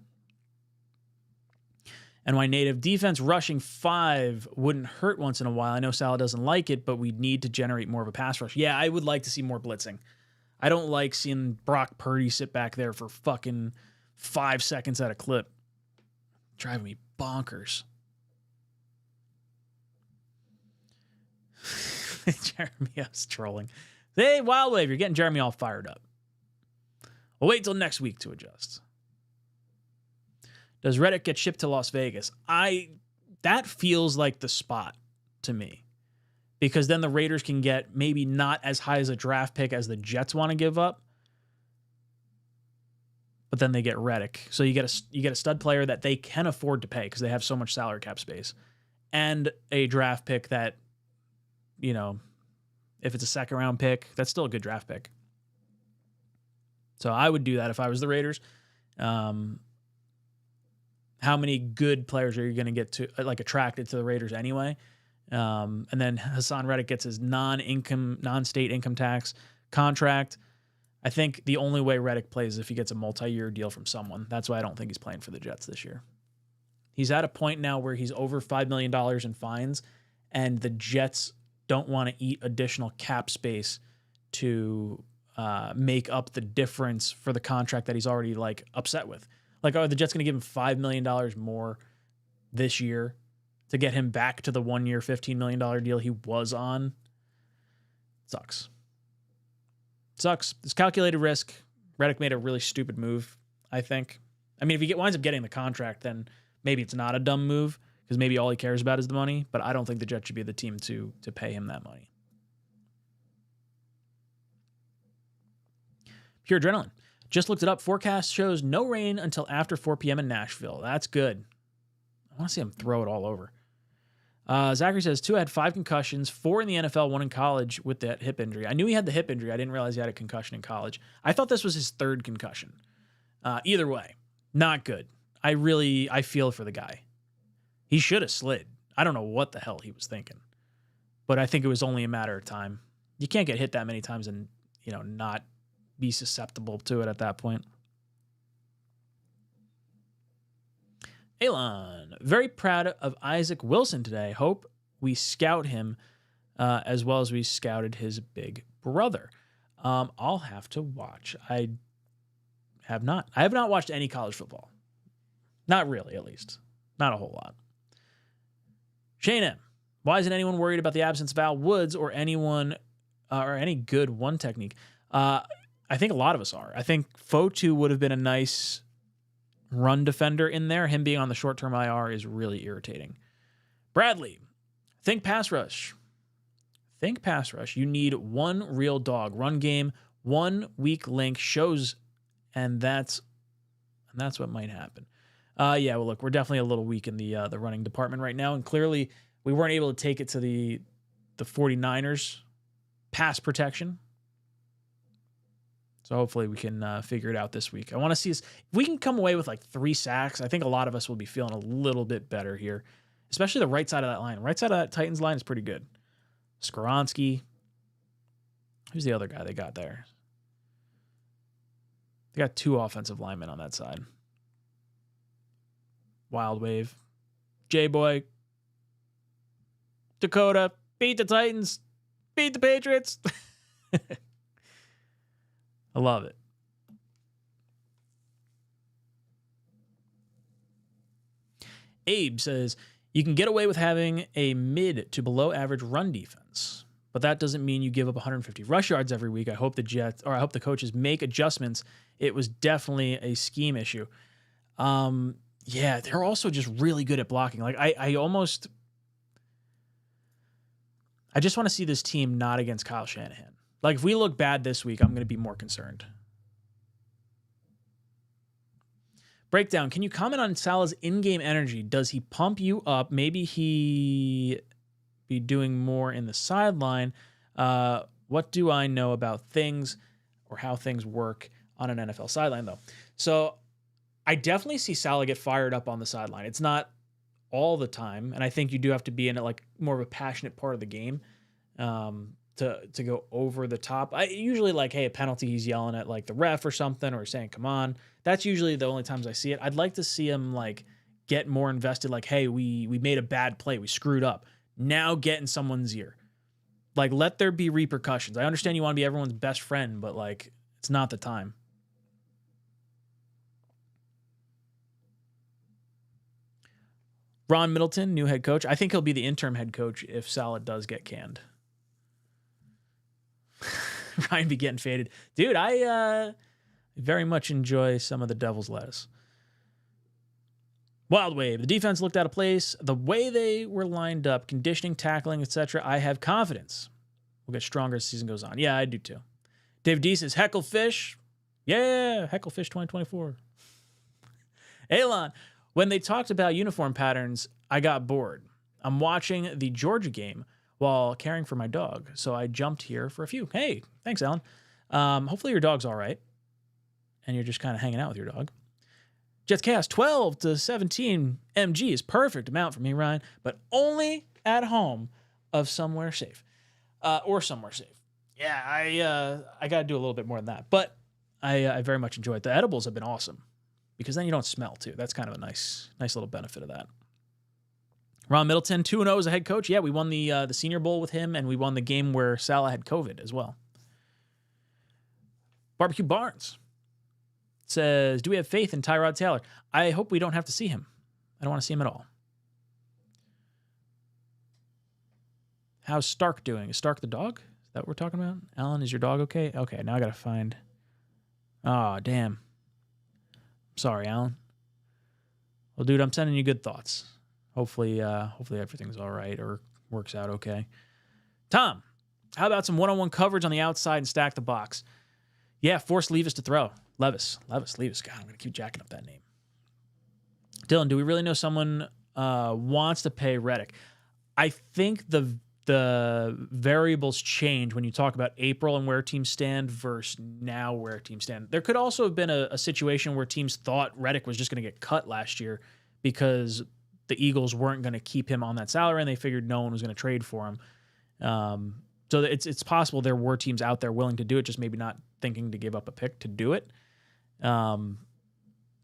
NY native defense rushing 5 wouldn't hurt once in a while. I know Salah doesn't like it, but we need to generate more of a pass rush. Yeah, I would like to see more blitzing. I don't like seeing Brock Purdy sit back there for fucking 5 seconds at a clip. Driving me bonkers. Jeremy, I was trolling. Hey, Wild Wave, you're getting Jeremy all fired up. We'll wait till next week to adjust. Does Reddick get shipped to Las Vegas? That feels like the spot to me. Because then the Raiders can get maybe not as high as a draft pick as the Jets want to give up. But then they get Reddick. So you get a stud player that they can afford to pay because they have so much salary cap space. And a draft pick that, you know, if it's a second round pick, that's still a good draft pick. So I would do that if I was the Raiders. How many good players are you going to get to attracted to the Raiders anyway? And then Hassan Reddick gets his non-state income tax contract. I think the only way Reddick plays is if he gets a multi-year deal from someone. That's why I don't think he's playing for the Jets this year. He's at a point now where he's over $5 million in fines, and the Jets don't want to eat additional cap space to make up the difference for the contract that he's already upset with. Are the Jets going to give him $5 million more this year to get him back to the 1 year, $15 million deal he was on? Sucks. It's calculated risk. Reddick made a really stupid move, I think. I mean, if he winds up getting the contract, then maybe it's not a dumb move because maybe all he cares about is the money, but I don't think the Jets should be the team to pay him that money. Pure Adrenaline. Just looked it up. Forecast shows no rain until after 4 p.m. in Nashville. That's good. I want to see him throw it all over. Zachary says, Tua had 5 concussions, 4 in the NFL, 1 in college with that hip injury. I knew he had the hip injury. I didn't realize he had a concussion in college. I thought this was his 3rd concussion. Either way, not good. I feel for the guy. He should have slid. I don't know what the hell he was thinking. But I think it was only a matter of time. You can't get hit that many times and, not be susceptible to it at that point. Elon, very proud of Isaac Wilson today. Hope we scout him as well as we scouted his big brother. I'll have to watch. I have not watched any college football. Not really, at least. Not a whole lot. Shane M. Why isn't anyone worried about the absence of Al Woods or anyone or any good one technique? I think a lot of us are. I think Fotu would have been a nice run defender in there. Him being on the short-term IR is really irritating. Bradley, think pass rush. Think pass rush. You need one real dog. Run game, one weak link shows, and that's what might happen. Yeah, well, look, we're definitely a little weak in the running department right now, and clearly we weren't able to take it to the 49ers pass protection. So hopefully we can figure it out this week. I want to see us. If we can come away with 3 sacks, I think a lot of us will be feeling a little bit better here, especially the right side of that line. Right side of that Titans line is pretty good. Skoronski. Who's the other guy they got there? They got 2 offensive linemen on that side. Wild Wave. J-Boy. Dakota. Beat the Titans. Beat the Patriots. I love it. Abe says, you can get away with having a mid to below average run defense, but that doesn't mean you give up 150 rush yards every week. I hope I hope the coaches make adjustments. It was definitely a scheme issue. Yeah, they're also just really good at blocking. I just want to see this team not against Kyle Shanahan. If we look bad this week, I'm going to be more concerned. Breakdown. Can you comment on Salah's in-game energy? Does he pump you up? Maybe he be doing more in the sideline. What do I know about things or how things work on an NFL sideline, though? So I definitely see Salah get fired up on the sideline. It's not all the time, and I think you do have to be in like more of a passionate part of the game to go over the top. I usually like, hey, a penalty, he's yelling at like the ref or something, or saying, come on. That's usually the only times I see it. I'd like to see him like get more invested, like, hey, we made a bad play, we screwed up. Now get in someone's ear. Like, let there be repercussions. I understand you want to be everyone's best friend, but like, it's not the time. Ron Middleton, new head coach. I think he'll be the interim head coach if Salah does get canned. Ryan be getting faded. Dude, I very much enjoy some of the Devil's Lettuce. Wild Wave. The defense looked out of place. The way they were lined up, conditioning, tackling, etc., I have confidence we'll get stronger as the season goes on. Yeah, I do too. Dave D says, Heckle Fish. Yeah, Heckle Fish 2024. Elon. When they talked about uniform patterns, I got bored. I'm watching the Georgia game while caring for my dog, so I jumped here for a few. Hey, thanks, Alan. Hopefully your dog's all right, and you're just kind of hanging out with your dog. Jetscast 12 to 17 mg is perfect amount for me, Ryan, but only at home of somewhere safe, or somewhere safe. Yeah, I got to do a little bit more than that, but I very much enjoy it. The edibles have been awesome, because then you don't smell too. That's kind of a nice little benefit of that. Ron Middleton, 2-0 as a head coach. Yeah, we won the Senior Bowl with him, and we won the game where Salah had COVID as well. Barbecue Barnes says, do we have faith in Tyrod Taylor? I hope we don't have to see him. I don't want to see him at all. How's Stark doing? Is Stark the dog? Is that what we're talking about? Alan, is your dog okay? Okay, now I got to find... Oh, damn. Sorry, Alan. Well, dude, I'm sending you good thoughts. Hopefully everything's all right or works out okay. Tom, how about some one-on-one coverage on the outside and stack the box? Yeah, force Levis to throw. Levis. God, I'm going to keep jacking up that name. Dylan, do we really know someone wants to pay Reddick? I think the variables change when you talk about April and where teams stand versus now where teams stand. There could also have been a situation where teams thought Reddick was just going to get cut last year because the Eagles weren't going to keep him on that salary and they figured no one was going to trade for him. So it's possible there were teams out there willing to do it, just maybe not thinking to give up a pick to do it.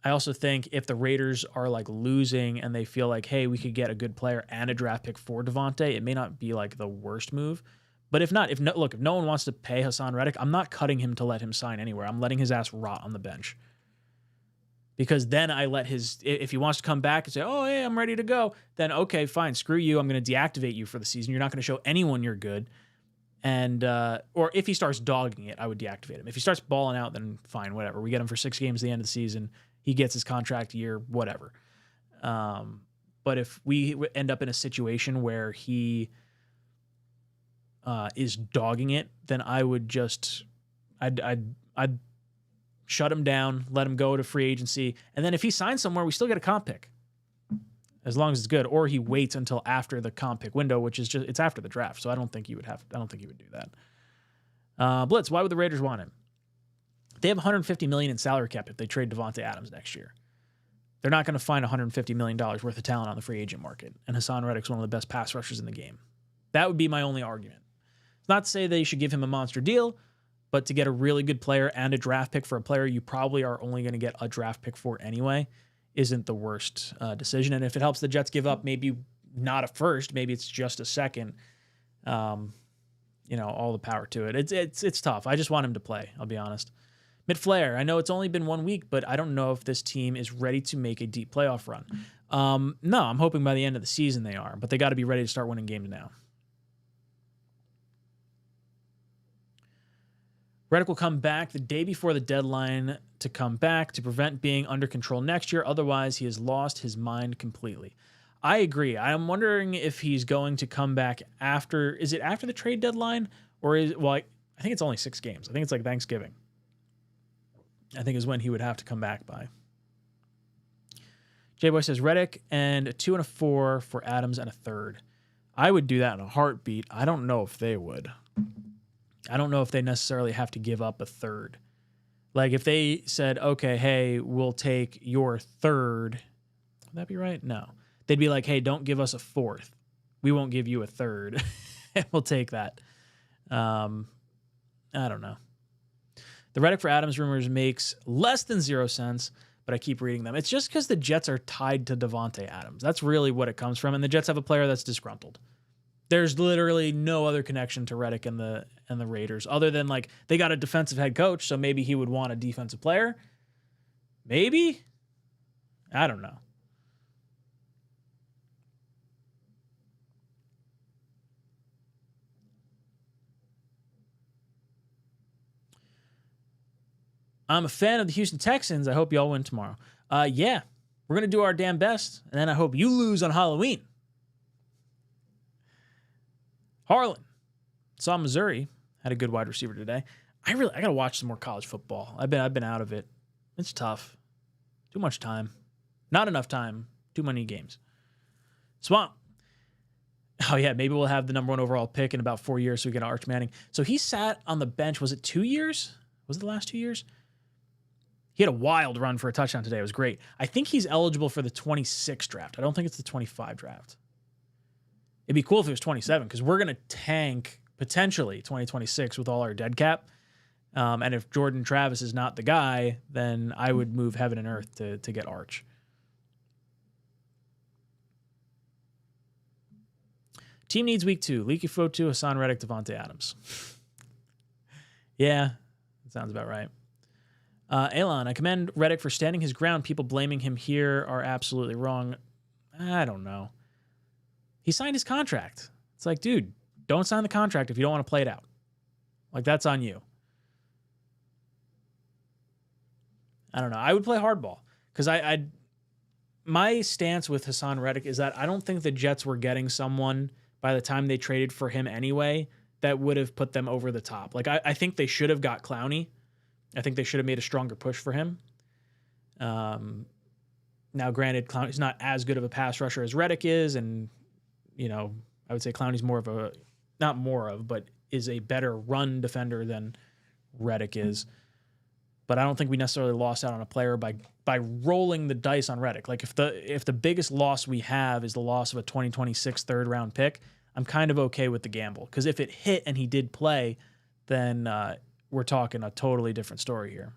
I also think if the Raiders are like losing and they feel like, hey, we could get a good player and a draft pick for Devontae, it may not be like the worst move. But if not, if no one wants to pay Hassan Reddick, I'm not cutting him to let him sign anywhere. I'm letting his ass rot on the bench. Because then I let if he wants to come back and say, oh, hey, I'm ready to go, then okay, fine, screw you. I'm going to deactivate you for the season. You're not going to show anyone you're good. And, or if he starts dogging it, I would deactivate him. If he starts balling out, then fine, whatever. We get him for 6 games at the end of the season. He gets his contract year, whatever. But if we end up in a situation where he is dogging it, then I would just, I'd shut him down, let him go to free agency. And then if he signs somewhere, we still get a comp pick. As long as it's good, or he waits until after the comp pick window, which is just, it's after the draft. So I don't think he would do that. Blitz, why would the Raiders want him? They have $150 million in salary cap if they trade Devontae Adams next year. They're not going to find $150 million worth of talent on the free agent market. And Hassan Reddick's one of the best pass rushers in the game. That would be my only argument. It's not to say they should give him a monster deal, but to get a really good player and a draft pick for a player you probably are only going to get a draft pick for anyway isn't the worst decision. And if it helps the Jets give up maybe not a first, maybe it's just a second, all the power to it. It's tough. I just want him to play, I'll be honest. Mid-Flair, I know it's only been 1 week, but I don't know if this team is ready to make a deep playoff run. No, I'm hoping by the end of the season they are, but they got to be ready to start winning games now. Reddick will come back the day before the deadline to come back to prevent being under control next year. Otherwise, he has lost his mind completely. I agree. I'm wondering if he's going to come back after. Is it after the trade deadline? Or I think it's only 6 games. I think it's like Thanksgiving. I think is when he would have to come back by. J-Boy says Reddick and a 2 and a 4 for Adams and a 3rd. I would do that in a heartbeat. I don't know if they would. I don't know if they necessarily have to give up a 3rd. Like if they said, okay, hey, we'll take your 3rd. Would that be right? No. They'd be like, hey, don't give us a 4th. We won't give you a 3rd. We'll take that. I don't know. The Reddick for Adams rumors makes less than 0 cents, but I keep reading them. It's just because the Jets are tied to Davante Adams. That's really what it comes from. And the Jets have a player that's disgruntled. There's literally no other connection to Reddick and the Raiders other than like they got a defensive head coach, so maybe he would want a defensive player. Maybe? I don't know. I'm a fan of the Houston Texans. I hope y'all win tomorrow. Yeah, we're going to do our damn best, and then I hope you lose on Halloween. Harlan saw Missouri had a good wide receiver today. I got to watch some more college football. I've been out of it. It's tough. Too much time. Not enough time. Too many games. Swamp. Oh, yeah, maybe we'll have the number 1 overall pick in about 4 years so we get Arch Manning. So he sat on the bench. Was it 2 years? Was it the last 2 years? He had a wild run for a touchdown today. It was great. I think he's eligible for the 26 draft. I don't think it's the 25 draft. It'd be cool if it was 27 because we're going to tank potentially 2026 with all our dead cap. And if Jordan Travis is not the guy, then I would move heaven and earth to get Arch. Team needs week 2. Leaky Fotu, Hassan Reddick, Davante Adams. Yeah, that sounds about right. Elon, I commend Reddick for standing his ground. People blaming him here are absolutely wrong. I don't know. He signed his contract. It's like, dude, don't sign the contract if you don't want to play it out. Like, that's on you. I don't know. I would play hardball because my stance with Hassan Reddick is that I don't think the Jets were getting someone by the time they traded for him anyway that would have put them over the top. Like, I think they should have got Clowney. I think they should have made a stronger push for him. Now, granted, Clowney's not as good of a pass rusher as Reddick is, and, you know, I would say Clowney's but is a better run defender than Reddick is. But I don't think we necessarily lost out on a player by rolling the dice on Reddick. Like, if the biggest loss we have is the loss of a 2026 third-round pick, I'm kind of okay with the gamble. Because if it hit and he did play, then we're talking a totally different story here.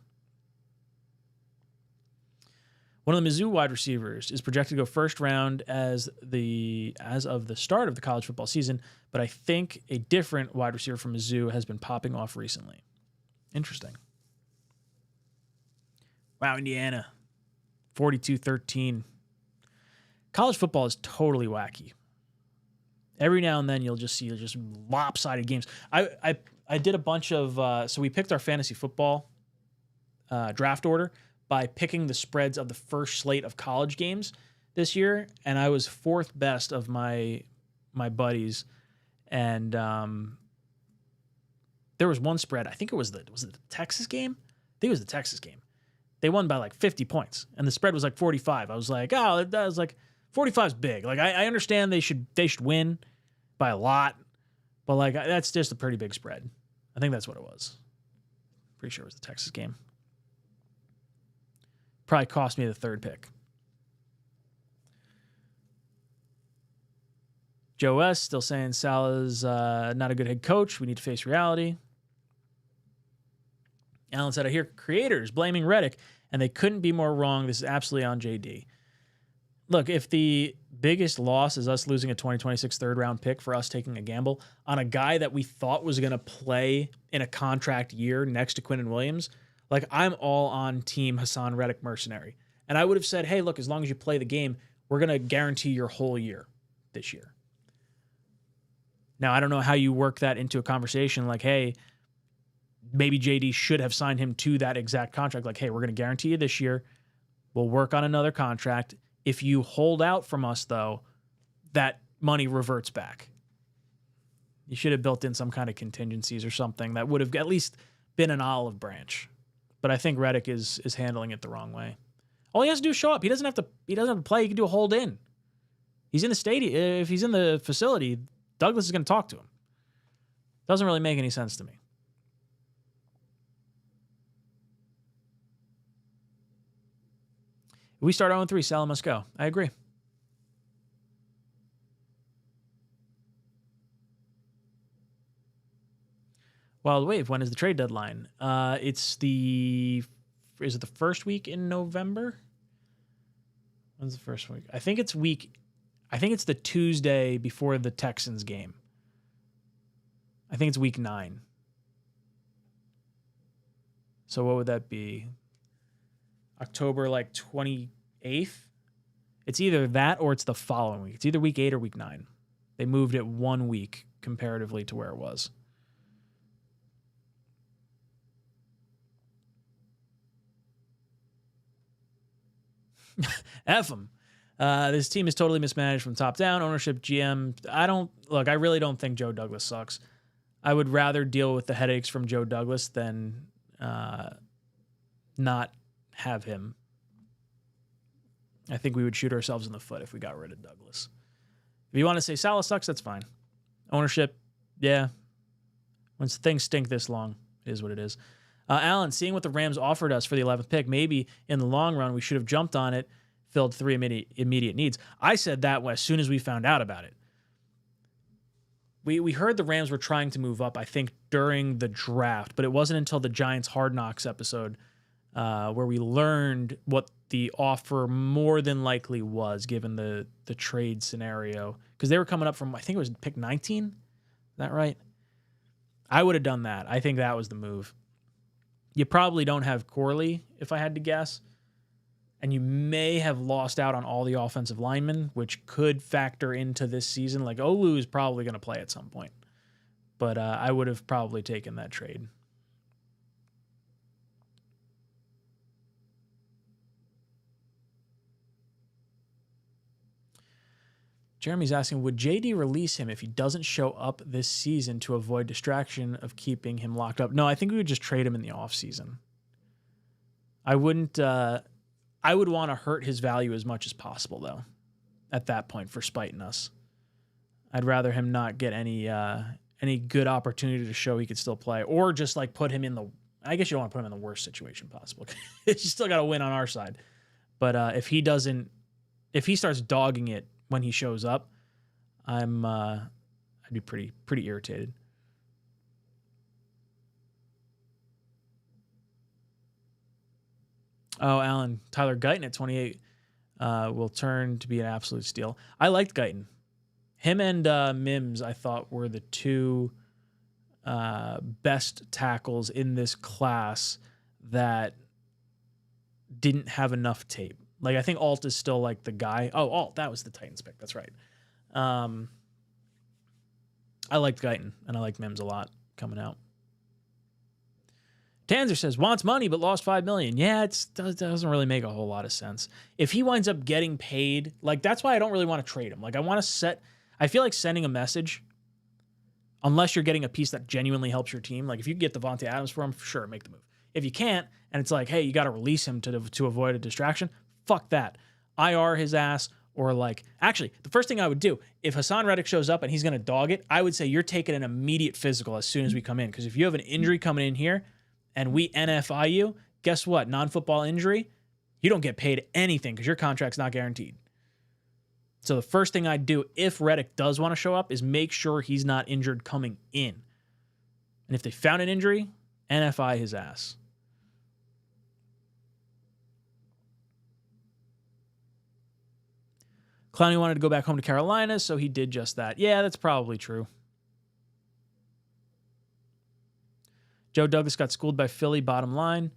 One of the Mizzou wide receivers is projected to go first round as of the start of the college football season, but I think a different wide receiver from Mizzou has been popping off recently. Interesting. Wow, Indiana. 42-13. College football is totally wacky. Every now and then you'll just see just lopsided games. I did a bunch of so we picked our fantasy football draft order by picking the spreads of the first slate of college games this year, and I was 4th best of my buddies. And there was one spread. I think it was the Texas game. I think it was the Texas game. They won by like 50 points, and the spread was like 45. I was like, oh, that was like 45 is big. Like I understand they should win by a lot, but like that's just a pretty big spread. I think that's what it was. Pretty sure it was the Texas game. Probably cost me the 3rd pick. Joe S. still saying Salah's not a good head coach. We need to face reality. Alan said, I hear creators blaming Reddick, and they couldn't be more wrong. This is absolutely on JD. Look, if the biggest loss is us losing a 2026 third-round pick for us taking a gamble on a guy that we thought was going to play in a contract year next to Quinnen Williams, like, I'm all on team Hassan Reddick mercenary. And I would have said, hey, look, as long as you play the game, we're going to guarantee your whole year this year. Now, I don't know how you work that into a conversation like, hey, maybe JD should have signed him to that exact contract. Like, hey, we're going to guarantee you this year. We'll work on another contract. If you hold out from us, though, that money reverts back. You should have built in some kind of contingencies or something that would have at least been an olive branch. But I think Reddick is handling it the wrong way. All he has to do is show up. He doesn't have to. He doesn't have to play. He can do a hold in. He's in the stadium. If he's in the facility, Douglas is going to talk to him. Doesn't really make any sense to me. If we start 0-3, Salah must go. I agree. Wild Wave, when is the trade deadline? Is it the first week in November? When's the first week? I think it's the Tuesday before the Texans game. I think it's week 9. So what would that be? October 28th? It's either that or it's the following week. It's either week 8 or week 9. They moved it 1 week comparatively to where it was. F them. This team is totally mismanaged from top down. Ownership, GM. I really don't think Joe Douglas sucks. I would rather deal with the headaches from Joe Douglas than not have him. I think we would shoot ourselves in the foot if we got rid of Douglas. If you want to say Salah sucks, that's fine. Ownership, yeah. When things stink this long, it is what it is. Alan, seeing what the Rams offered us for the 11th pick, maybe in the long run we should have jumped on it, filled 3 immediate needs. I said that as soon as we found out about it. We heard the Rams were trying to move up, I think, during the draft, but it wasn't until the Giants Hard Knocks episode where we learned what the offer more than likely was, given the trade scenario. Because they were coming up from, I think it was pick 19. Is that right? I would have done that. I think that was the move. You probably don't have Corley, if I had to guess. And you may have lost out on all the offensive linemen, which could factor into this season. Like, Olu is probably going to play at some point. But I would have probably taken that trade. Jeremy's asking, would JD release him if he doesn't show up this season to avoid distraction of keeping him locked up? No, I think we would just trade him in the offseason. I wouldn't... I would want to hurt his value as much as possible, though, at that point for spiting us. I'd rather him not get any good opportunity to show he could still play, or just put him in the. I guess you don't want to put him in the worst situation possible. You still got to win on our side. But if he starts dogging it when he shows up, I'd be pretty irritated. Oh, Alan, Tyler Guyton at 28 will turn to be an absolute steal. I liked Guyton. Him and Mims, I thought, were the two best tackles in this class that didn't have enough tape. I think Alt is still the guy. Oh, Alt, that was the Titans pick. That's right. I liked Guyton, and I liked Mims a lot coming out. Tanzer says, wants money but lost $5 million. Yeah, it doesn't really make a whole lot of sense. If he winds up getting paid, that's why I don't really want to trade him. I feel like sending a message, unless you're getting a piece that genuinely helps your team. If you can get Devontae Adams for him, sure, make the move. If you can't, and it's hey, you got to release him to avoid a distraction, fuck that. IR his ass, or actually, the first thing I would do, if Hassan Reddick shows up and he's going to dog it, I would say you're taking an immediate physical as soon as we come in. Because if you have an injury coming in here, and we NFI you, guess what? Non-football injury, you don't get paid anything because your contract's not guaranteed. So the first thing I'd do if Reddick does want to show up is make sure he's not injured coming in. And if they found an injury, NFI his ass. Clowney wanted to go back home to Carolina, so he did just that. Yeah, that's probably true. Joe Douglas got schooled by Philly, bottom line.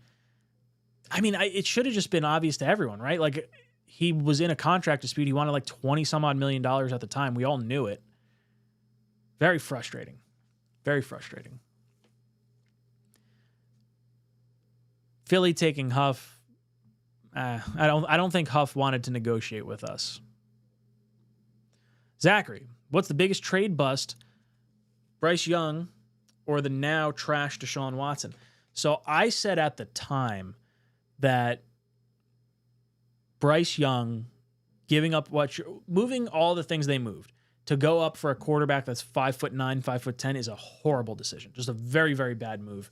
I mean, it should have just been obvious to everyone, right? He was in a contract dispute. He wanted $20-some-odd million at the time. We all knew it. Very frustrating. Very frustrating. Philly taking Huff. I don't think Huff wanted to negotiate with us. Zachary, what's the biggest trade bust? Bryce Young or the now trash Deshaun Watson? So I said at the time that Bryce Young giving up moving all the things they moved to go up for a quarterback that's 5'9", 5'10" is a horrible decision. Just a very, very bad move.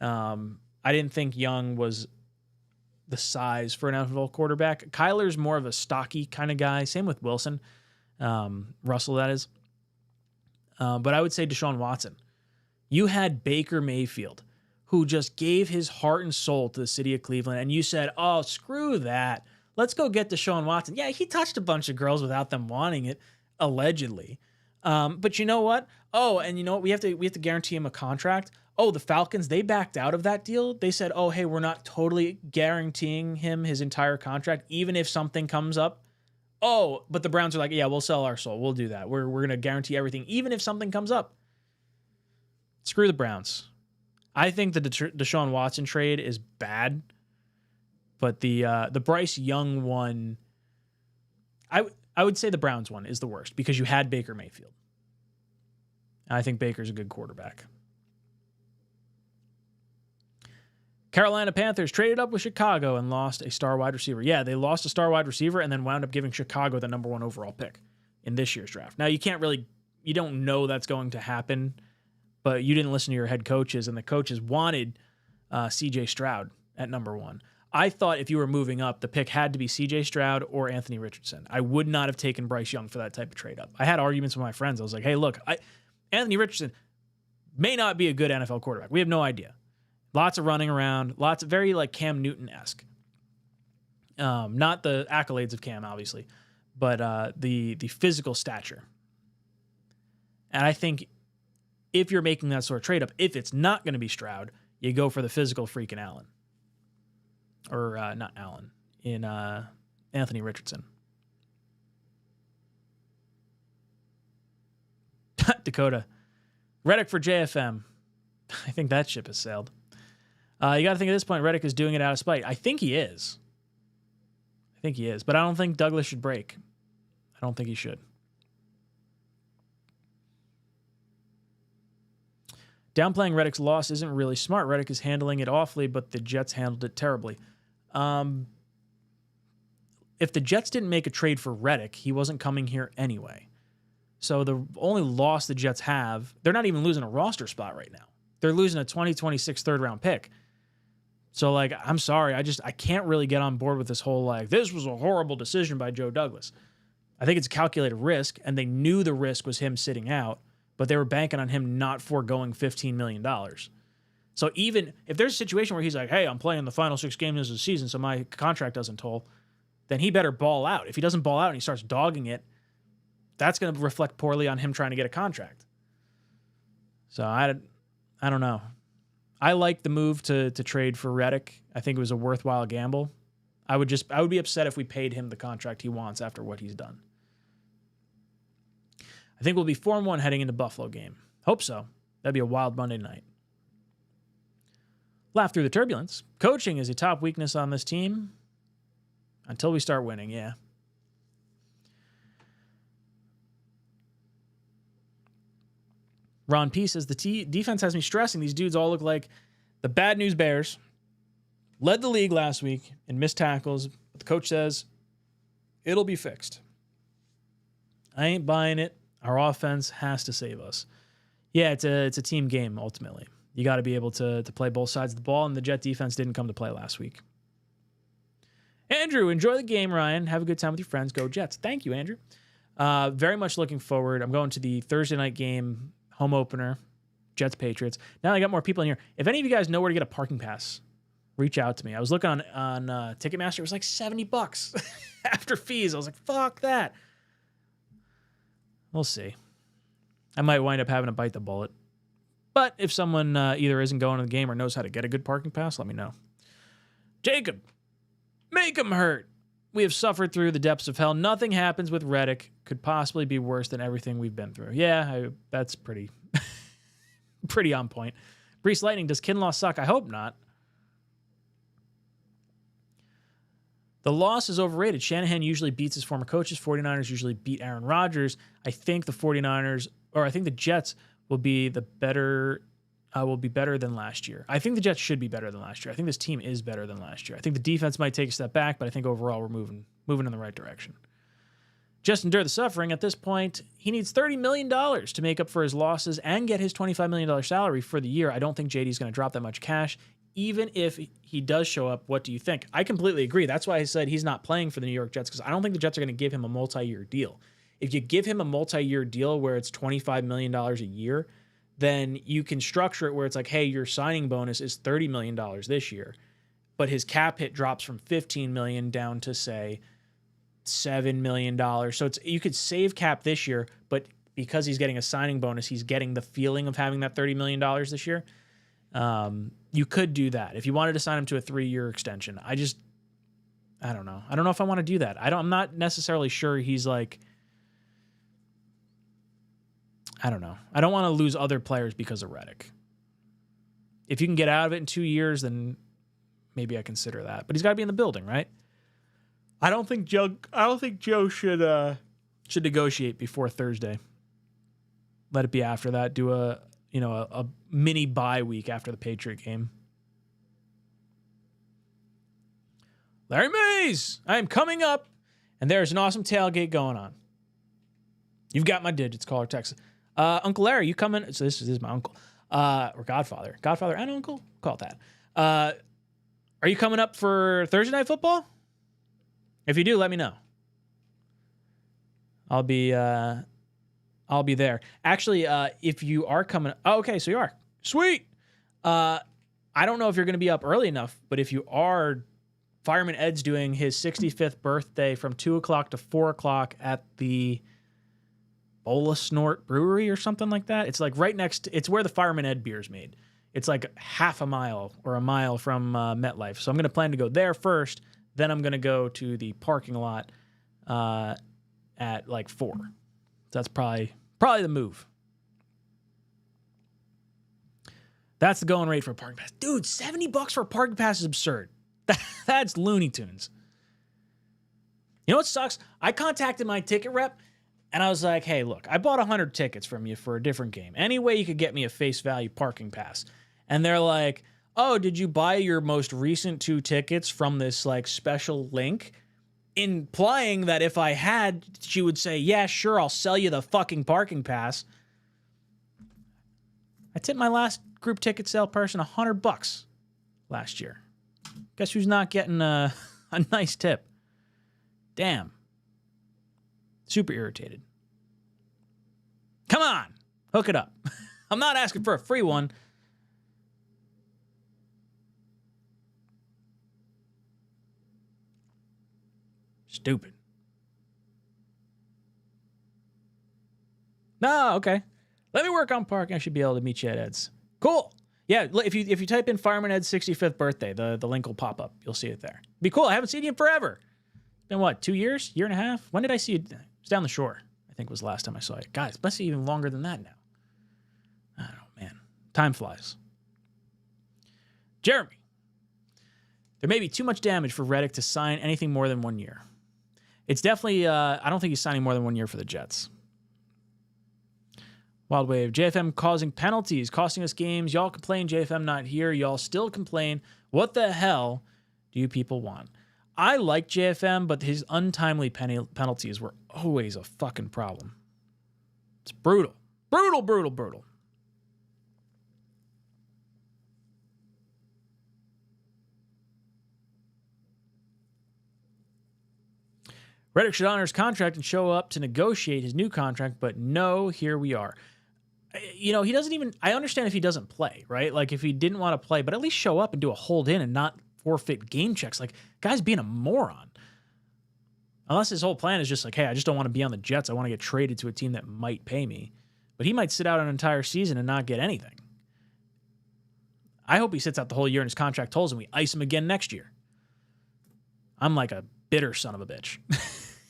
I didn't think Young was the size for an NFL quarterback. Kyler's more of a stocky kind of guy. Same with Wilson. Russell, that is. But I would say Deshaun Watson. You had Baker Mayfield, who just gave his heart and soul to the city of Cleveland, and you said, oh, screw that. Let's go get Deshaun Watson. Yeah, he touched a bunch of girls without them wanting it, allegedly. But you know what? Oh, and you know what? We have to guarantee him a contract. Oh, the Falcons, they backed out of that deal. They said, oh, hey, we're not totally guaranteeing him his entire contract, even if something comes up. Oh, but the Browns are like, yeah, we'll sell our soul. We'll do that. We're going to guarantee everything, even if something comes up. Screw the Browns. I think the Deshaun Watson trade is bad, but the Bryce Young one, I would say the Browns one is the worst because you had Baker Mayfield. I think Baker's a good quarterback. Carolina Panthers traded up with Chicago and lost a star wide receiver. Yeah, they lost a star wide receiver and then wound up giving Chicago the number 1 overall pick in this year's draft. Now, you don't know that's going to happen, but you didn't listen to your head coaches, and the coaches wanted CJ Stroud at number 1. I thought if you were moving up, the pick had to be CJ Stroud or Anthony Richardson. I would not have taken Bryce Young for that type of trade up. I had arguments with my friends. I was like, hey, look, Anthony Richardson may not be a good NFL quarterback. We have no idea. Lots of running around, lots of very like Cam Newton-esque. Not the accolades of Cam, obviously, but the physical stature. And I think if you're making that sort of trade up, if it's not going to be Stroud, you go for the physical freaking Allen. Or not Allen, in Anthony Richardson. Dakota. Reddick for JFM. I think that ship has sailed. You got to think at this point, Reddick is doing it out of spite. I think he is. But I don't think Douglas should break. I don't think he should. Downplaying Reddick's loss isn't really smart. Reddick is handling it awfully, but the Jets handled it terribly. If the Jets didn't make a trade for Reddick, he wasn't coming here anyway. So the only loss the Jets have, they're not even losing a roster spot right now. They're losing a 2026 third-round pick. So, like, I'm sorry. I can't really get on board with this whole, like, this was a horrible decision by Joe Douglas. I think it's a calculated risk, and they knew the risk was him sitting out, but they were banking on him not foregoing $15 million. So even if there's a situation where he's like, hey, I'm playing the final 6 games of the season, so my contract doesn't toll, then he better ball out. If he doesn't ball out and he starts dogging it, that's going to reflect poorly on him trying to get a contract. So I don't know. I like the move to trade for Reddick. I think it was a worthwhile gamble. I would be upset if we paid him the contract he wants after what he's done. I think we'll be 4-1 heading into Buffalo game. Hope so. That'd be a wild Monday night. Laugh through the turbulence. Coaching is a top weakness on this team until we start winning, yeah. Ron P says, the defense has me stressing. These dudes all look like the bad news Bears. Led the league last week in missed tackles, but the coach says it'll be fixed. I ain't buying it. Our offense has to save us. Yeah, it's a team game, ultimately. You got to be able to play both sides of the ball, and the Jet defense didn't come to play last week. Andrew, enjoy the game, Ryan. Have a good time with your friends. Go Jets. Thank you, Andrew. Very much looking forward. I'm going to the Thursday night game, home opener, Jets Patriots. Now I got more people in here. If any of you guys know where to get a parking pass, reach out to me. I was looking on Ticketmaster. It was like $70 after fees. I was like, fuck that. We'll see. I might wind up having to bite the bullet. But if someone either isn't going to the game or knows how to get a good parking pass, let me know. Jacob, make them hurt. We have suffered through the depths of hell. Nothing happens with Reddick could possibly be worse than everything we've been through. Yeah, that's pretty on point. Brees Lightning, does Kinlaw suck? I hope not. The loss is overrated. Shanahan usually beats his former coaches. 49ers usually beat Aaron Rodgers. I think the 49ers, or I think the Jets will be the better will be better than last year. I think the Jets should be better than last year. I think this team is better than last year. I think the defense might take a step back, but I think overall we're moving in the right direction. Just endure the suffering. At this point, he needs $30 million to make up for his losses and get his $25 million salary for the year. I don't think JD's going to drop that much cash. Even if he does show up, what do you think? I completely agree. That's why I said he's not playing for the New York Jets, because I don't think the Jets are going to give him a multi-year deal. If you give him a multi-year deal where it's $25 million a year, then you can structure it where it's like, hey, your signing bonus is $30 million this year, but his cap hit drops from $15 million down to, say, $7 million. So you could save cap this year, but because he's getting a signing bonus, he's getting the feeling of having that $30 million this year. You could do that if you wanted to sign him to a 3-year extension. I don't know. I don't know if I want to do that. I'm not necessarily sure he's like, I don't know. I don't want to lose other players because of Reddick. If you can get out of it in 2 years, then maybe I consider that. But he's got to be in the building, right? I don't think Joe should negotiate before Thursday. Let it be after that. Do a mini bye week after the Patriot game. Larry Mays, I am coming up, and there's an awesome tailgate going on. You've got my digits. Call or text. Uncle Larry, you coming? So this is my uncle, or Godfather and uncle. Call it that. Are you coming up for Thursday Night Football? If you do, let me know. I'll be there. Actually, if you are coming, okay, so you are. Sweet. I don't know if you're going to be up early enough, but if you are, Fireman Ed's doing his 65th birthday from 2 o'clock to 4 o'clock at the Bola Snort Brewery or something like that. It's like right next, it's where the Fireman Ed beer is made. It's like half a mile or a mile from MetLife. So I'm going to plan to go there first. Then I'm going to go to the parking lot at like 4. So that's probably the move. That's the going rate for a parking pass. Dude, $70 for a parking pass is absurd. That's Looney Tunes. You know what sucks? I contacted my ticket rep, and I was like, hey, look, I bought 100 tickets from you for a different game. Any way you could get me a face value parking pass. And they're like, oh, did you buy your most recent 2 tickets from this like special link? Implying that if I had, she would say, yeah, sure, I'll sell you the fucking parking pass. I tipped my last group ticket sale person $100 last year. Guess who's not getting a nice tip? Damn. Super irritated. Come on, hook it up. I'm not asking for a free one. Stupid. No, okay. Let me work on parking. I should be able to meet you at Ed's. Cool. Yeah, if you type in Fireman Ed's 65th birthday, the link will pop up. You'll see it there. Be cool. I haven't seen you in forever. It's been what, 2 years? Year and a half? When did I see you? It was down the shore, I think was the last time I saw you. Guys, it must be even longer than that now. I don't know, man. Time flies. Jeremy. There may be too much damage for Reddick to sign anything more than 1 year. It's definitely, I don't think he's signing more than 1 year for the Jets. Wild Wave, JFM causing penalties, costing us games. Y'all complain JFM not here. Y'all still complain. What the hell do you people want? I like JFM, but his untimely penalties were always a fucking problem. It's brutal. Brutal, brutal, brutal. Reddick should honor his contract and show up to negotiate his new contract, but no, here we are. You know, he doesn't even, I understand if he doesn't play, right? Like if he didn't want to play, but at least show up and do a hold in and not forfeit game checks. Like, guy's being a moron. Unless his whole plan is just like, hey, I just don't want to be on the Jets. I want to get traded to a team that might pay me. But he might sit out an entire season and not get anything. I hope he sits out the whole year and his contract tolls and we ice him again next year. I'm like a bitter son of a bitch.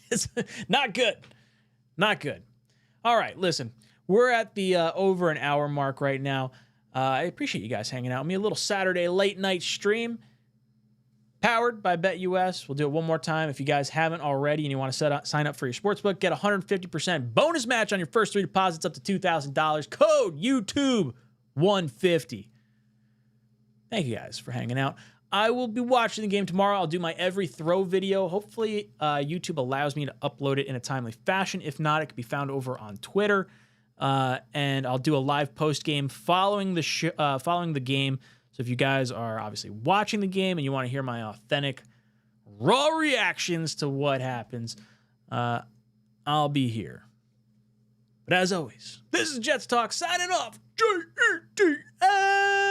It's not good. Not good. All right, listen. We're at the over an hour mark right now. I appreciate you guys hanging out with me. A little Saturday late night stream powered by BetUS. We'll do it one more time. If you guys haven't already and you want to sign up for your sportsbook, get 150% bonus match on your first 3 deposits up to $2,000. Code YouTube 150. Thank you guys for hanging out. I will be watching the game tomorrow. I'll do my every throw video. Hopefully, YouTube allows me to upload it in a timely fashion. If not, it can be found over on Twitter. And I'll do a live post game following the game. So if you guys are obviously watching the game and you want to hear my authentic, raw reactions to what happens, I'll be here. But as always, this is Jets Talk signing off. J-E-T-S.